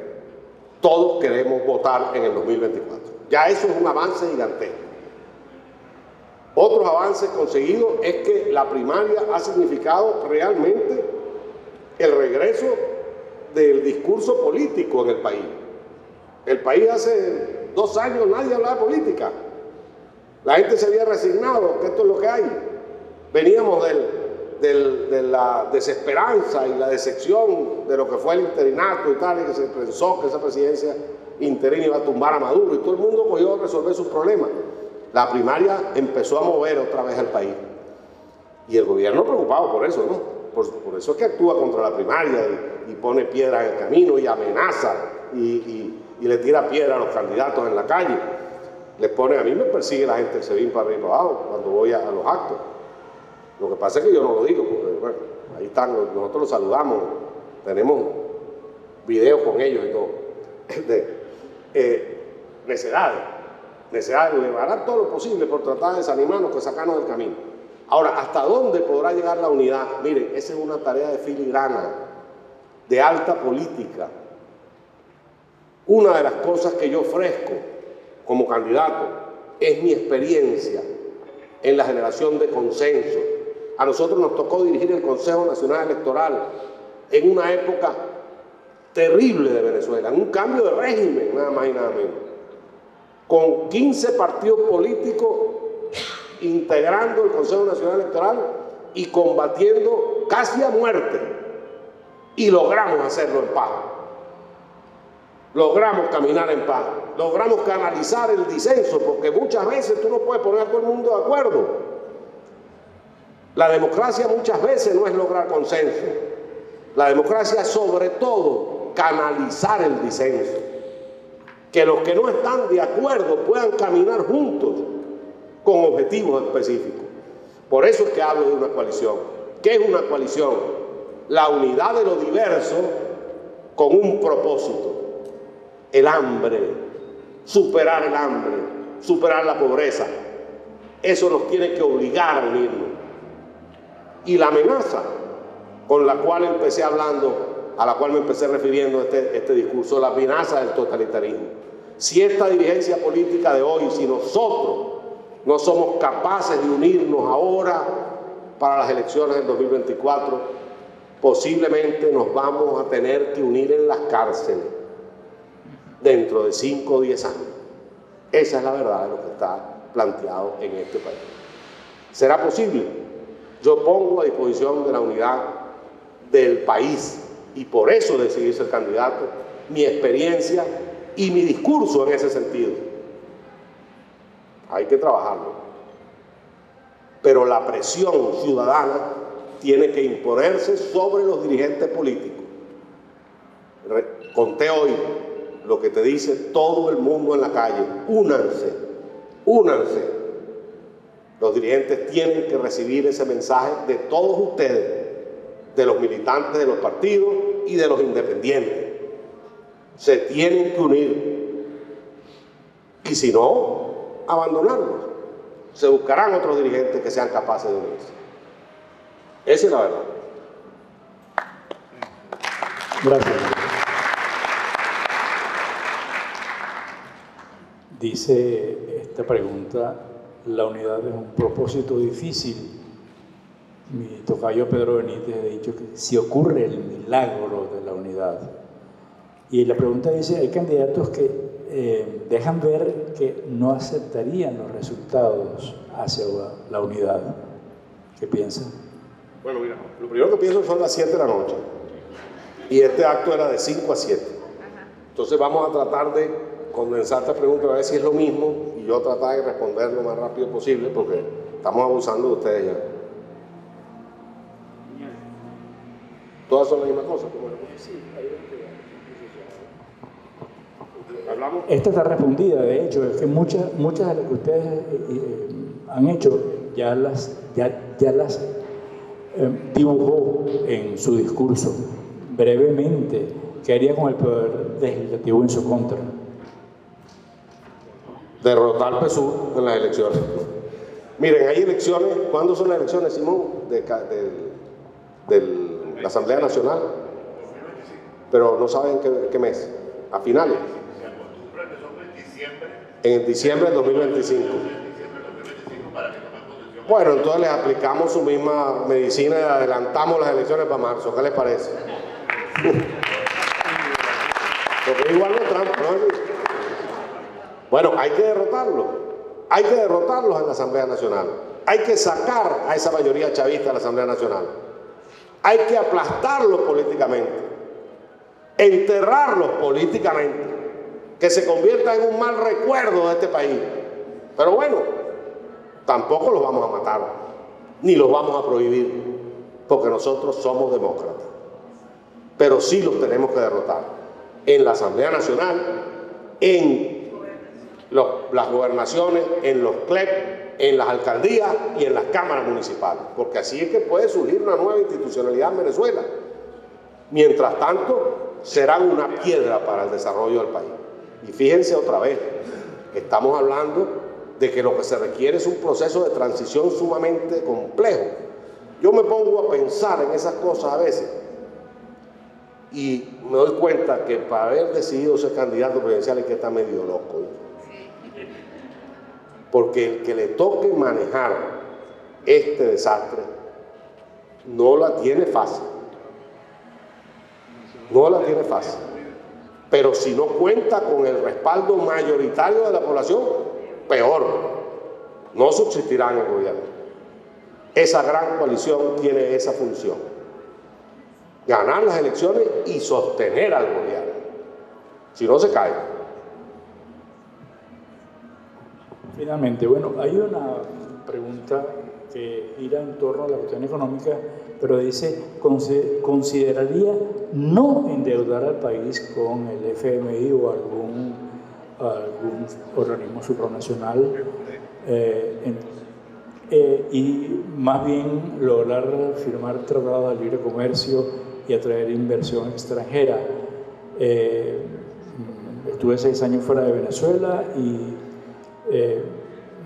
S2: Todos queremos votar en el 2024. Ya eso es un avance gigantesco. Otros avances conseguidos es que la primaria ha significado realmente el regreso del discurso político en el país. El país hace 2 años nadie hablaba de política. La gente se había resignado que esto es lo que hay. Veníamos de la desesperanza y la decepción de lo que fue el interinato y tal, y que se pensó que esa presidencia interina iba a tumbar a Maduro y todo el mundo cogió a resolver sus problemas. La primaria empezó a mover otra vez al país. Y el gobierno preocupado por eso, ¿no? Por eso es que actúa contra la primaria y pone piedras en el camino y amenaza y le tira piedra a los candidatos en la calle. A mí me persigue la gente del SEBIN para arriba y para abajo cuando voy a los actos. Lo que pasa es que yo no lo digo, porque bueno, ahí están, nosotros los saludamos, tenemos videos con ellos y todo. Necedades, harán todo lo posible por tratar de desanimarnos, que sacarnos del camino. Ahora, ¿hasta dónde podrá llegar la unidad? Miren, esa es una tarea de filigrana, de alta política. Una de las cosas que yo ofrezco como candidato es mi experiencia en la generación de consenso. A nosotros nos tocó dirigir el Consejo Nacional Electoral en una época terrible de Venezuela, en un cambio de régimen, nada más y nada menos, con 15 partidos políticos integrando el Consejo Nacional Electoral y combatiendo casi a muerte, y logramos hacerlo en paz. Logramos caminar en paz, logramos canalizar el disenso, porque muchas veces tú no puedes poner a todo el mundo de acuerdo. La democracia muchas veces no es lograr consenso. La democracia es sobre todo canalizar el disenso. Que los que no están de acuerdo puedan caminar juntos con objetivos específicos. Por eso es que hablo de una coalición. ¿Qué es una coalición? La unidad de lo diverso con un propósito. El hambre, superar el hambre, superar la pobreza. Eso nos tiene que obligar a unirnos. Y la amenaza con la cual empecé hablando, a la cual me empecé refiriendo este discurso, la amenaza del totalitarismo. Si esta dirigencia política de hoy, si nosotros no somos capaces de unirnos ahora para las elecciones del 2024, posiblemente nos vamos a tener que unir en las cárceles dentro de 5 o 10 años. Esa es la verdad de lo que está planteado en este país. ¿Será posible? Yo pongo a disposición de la unidad del país, y por eso decidí ser candidato, mi experiencia y mi discurso en ese sentido. Hay que trabajarlo. Pero la presión ciudadana tiene que imponerse sobre los dirigentes políticos. Conté hoy lo que te dice todo el mundo en la calle: únanse, únanse. Los dirigentes tienen que recibir ese mensaje de todos ustedes, de los militantes de los partidos y de los independientes. Se tienen que unir. Y si no, abandonarlos. Se buscarán otros dirigentes que sean capaces de unirse. Esa es la verdad.
S1: Gracias. Dice esta pregunta: la unidad es un propósito difícil. Mi tocayo Pedro Benítez ha dicho que si ocurre el milagro de la unidad. Y la pregunta dice: hay candidatos que dejan ver que no aceptarían los resultados hacia la unidad. ¿Qué piensan?
S2: Bueno, mira, lo primero que pienso son las 7 de la noche. Y este acto era de 5 a 7. Entonces vamos a tratar de condensar esta pregunta, a ver si es lo mismo, y yo tratar de responder lo más rápido posible, porque estamos abusando de ustedes ya. Todas son la misma cosa. ¿Hablamos?
S1: Esta está respondida, de hecho, es que muchas de las que ustedes han hecho ya las dibujó en su discurso brevemente. ¿Qué haría con el poder legislativo en su contra?
S2: Derrotar al PSUV en las elecciones. Miren, hay elecciones. ¿Cuándo son las elecciones, Simón? De la Asamblea Nacional. Pero no saben qué mes. A finales. En diciembre del 2025. Bueno, entonces les aplicamos su misma medicina y adelantamos las elecciones para marzo. ¿Qué les parece? Porque igual no Trump, ¿no? Bueno, hay que derrotarlo. Hay que derrotarlos en la Asamblea Nacional. Hay que sacar a esa mayoría chavista de la Asamblea Nacional. Hay que aplastarlos políticamente. Enterrarlos políticamente. Que se convierta en un mal recuerdo de este país. Pero bueno, tampoco los vamos a matar, ni los vamos a prohibir, porque nosotros somos demócratas. Pero sí los tenemos que derrotar en la Asamblea Nacional, en las gobernaciones, en los CLEP, en las alcaldías y en las cámaras municipales, porque así es que puede surgir una nueva institucionalidad en Venezuela. Mientras tanto, serán una piedra para el desarrollo del país. Y fíjense otra vez, estamos hablando de que lo que se requiere es un proceso de transición sumamente complejo. Yo me pongo a pensar en esas cosas a veces y me doy cuenta que para haber decidido ser candidato presidencial hay que estar medio loco, ¿no? Porque el que le toque manejar este desastre no la tiene fácil. No la tiene fácil. Pero si no cuenta con el respaldo mayoritario de la población, peor. No subsistirá en el gobierno. Esa gran coalición tiene esa función: ganar las elecciones y sostener al gobierno. Si no, se cae.
S1: Finalmente, bueno, hay una pregunta que gira en torno a la cuestión económica, pero dice, ¿consideraría no endeudar al país con el FMI o algún organismo supranacional y más bien lograr firmar tratados de libre comercio y atraer inversión extranjera? Estuve 6 años fuera de Venezuela y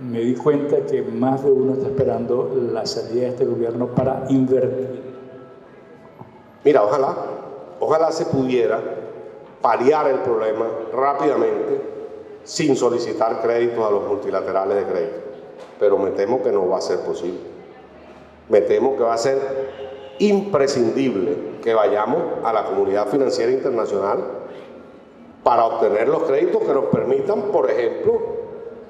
S1: me di cuenta que más de uno está esperando la salida de este gobierno para invertir.
S2: Mira, ojalá se pudiera paliar el problema rápidamente sin solicitar créditos a los multilaterales de crédito, pero me temo que no va a ser posible. Me temo que va a ser imprescindible que vayamos a la comunidad financiera internacional para obtener los créditos que nos permitan, por ejemplo,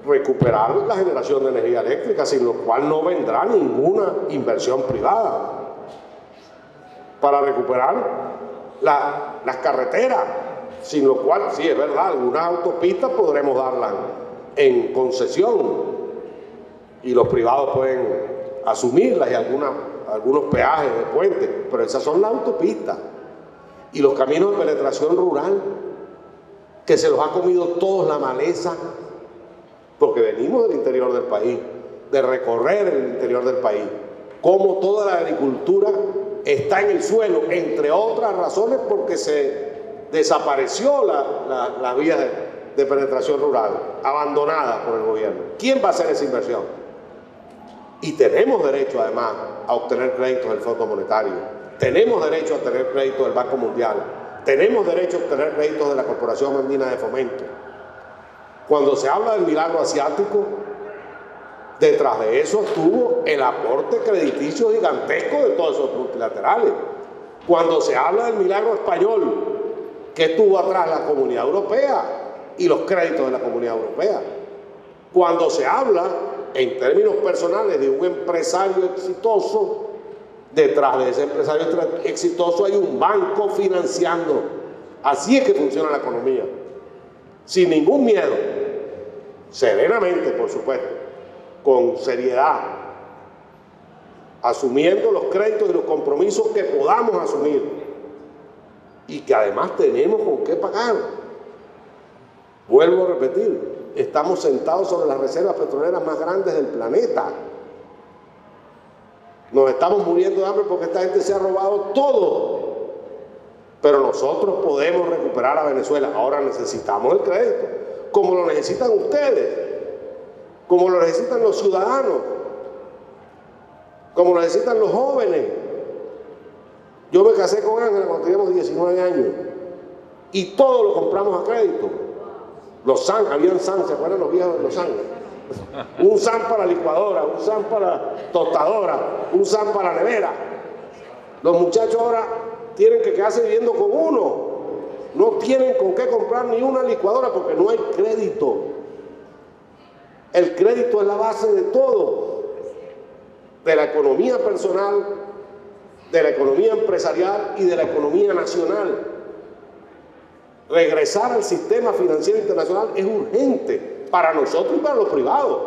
S2: recuperar la generación de energía eléctrica, sin lo cual no vendrá ninguna inversión privada, para recuperar las carreteras, sin lo cual, sí, es verdad, algunas autopistas podremos darlas en concesión y los privados pueden asumirlas y algunos peajes de puentes, pero esas son las autopistas y los caminos de penetración rural, que se los ha comido todos la maleza, porque venimos del interior del país, de recorrer el interior del país, como toda la agricultura está en el suelo, entre otras razones porque se desapareció la vía de penetración rural, abandonada por el gobierno. ¿Quién va a hacer esa inversión? Y tenemos derecho además a obtener créditos del Fondo Monetario, tenemos derecho a tener créditos del Banco Mundial, tenemos derecho a obtener créditos de la Corporación Andina de Fomento. Cuando se habla del milagro asiático, detrás de eso estuvo el aporte crediticio gigantesco de todos esos multilaterales. Cuando se habla del milagro español, que estuvo atrás la Comunidad Europea y los créditos de la Comunidad Europea. Cuando se habla, en términos personales, de un empresario exitoso, detrás de ese empresario exitoso hay un banco financiando. Así es que funciona la economía. Sin ningún miedo, serenamente, por supuesto, con seriedad, asumiendo los créditos y los compromisos que podamos asumir y que además tenemos con qué pagar. Vuelvo a repetir, estamos sentados sobre las reservas petroleras más grandes del planeta. Nos estamos muriendo de hambre porque esta gente se ha robado todo. Pero nosotros podemos recuperar a Venezuela. Ahora necesitamos el crédito, como lo necesitan ustedes, como lo necesitan los ciudadanos, como lo necesitan los jóvenes. Yo me casé con Ángela cuando teníamos 19 años y todo lo compramos a crédito. Los SAN, habían SAN, ¿se acuerdan los viejos de los SAN? Un SAN para licuadora, un SAN para tostadora, un SAN para nevera. Los muchachos ahora tienen que quedarse viviendo con uno. No tienen con qué comprar ni una licuadora porque no hay crédito. El crédito es la base de todo, de la economía personal, de la economía empresarial y de la economía nacional. Regresar al sistema financiero internacional es urgente para nosotros y para los privados.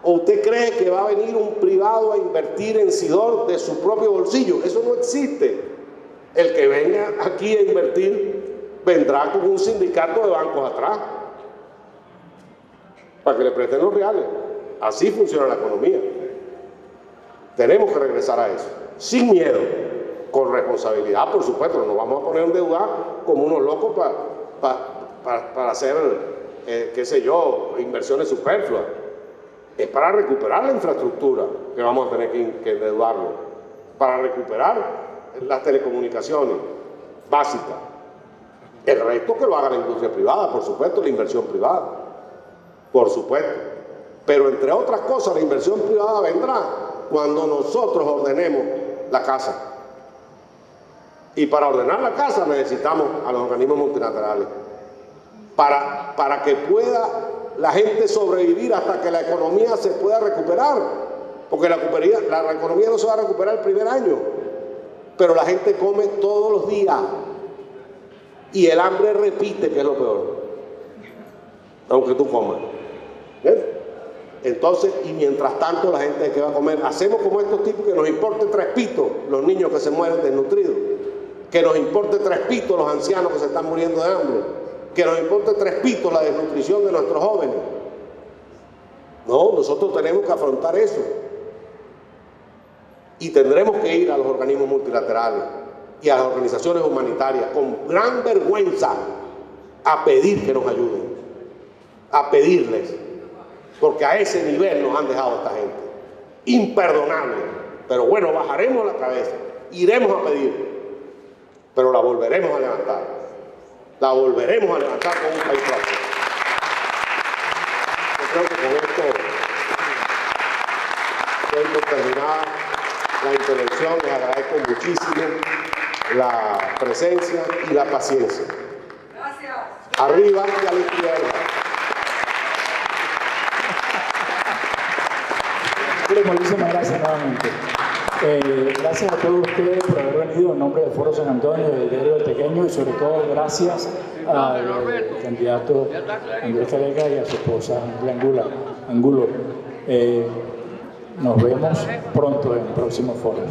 S2: ¿O usted cree que va a venir un privado a invertir en Sidor de su propio bolsillo? Eso no existe. El que venga aquí a invertir vendrá con un sindicato de bancos atrás para que le presten los reales. Así funciona la economía. Tenemos que regresar a eso, sin miedo, con responsabilidad, por supuesto. No nos vamos a poner en deuda como unos locos para hacer, qué sé yo, inversiones superfluas. Es para recuperar la infraestructura que vamos a tener que endeudarlo, para recuperar las telecomunicaciones básicas. El resto que lo haga la industria privada, por supuesto, la inversión privada, por supuesto. Pero entre otras cosas, la inversión privada vendrá cuando nosotros ordenemos la casa. Y para ordenar la casa necesitamos a los organismos multilaterales. Para que pueda la gente sobrevivir hasta que la economía se pueda recuperar. Porque la economía no se va a recuperar el primer año. Pero la gente come todos los días. Y el hambre repite, que es lo peor. Aunque tú comas. ¿Ves? Entonces, y mientras tanto la gente que va a comer, hacemos como estos tipos que nos importe tres pitos los niños que se mueren desnutridos, que nos importe tres pitos los ancianos que se están muriendo de hambre, que nos importe tres pitos la desnutrición de nuestros jóvenes. No, nosotros tenemos que afrontar eso. Y tendremos que ir a los organismos multilaterales y a las organizaciones humanitarias con gran vergüenza a pedir que nos ayuden, a pedirles. Porque a ese nivel nos han dejado esta gente. Imperdonable. Pero bueno, bajaremos la cabeza, iremos a pedir, pero la volveremos a levantar. La volveremos a levantar con un país próspero. Yo creo que con esto doy por terminada la intervención. Les agradezco muchísimo la presencia y la paciencia. Gracias. Arriba y a la izquierda.
S1: Muchísimas gracias nuevamente. Gracias a todos ustedes por haber venido en nombre del Foro San Antonio, del Diario del Tequeño, y sobre todo gracias al candidato Andrés Calega y a su esposa Angulo. Nos vemos pronto en próximos foros.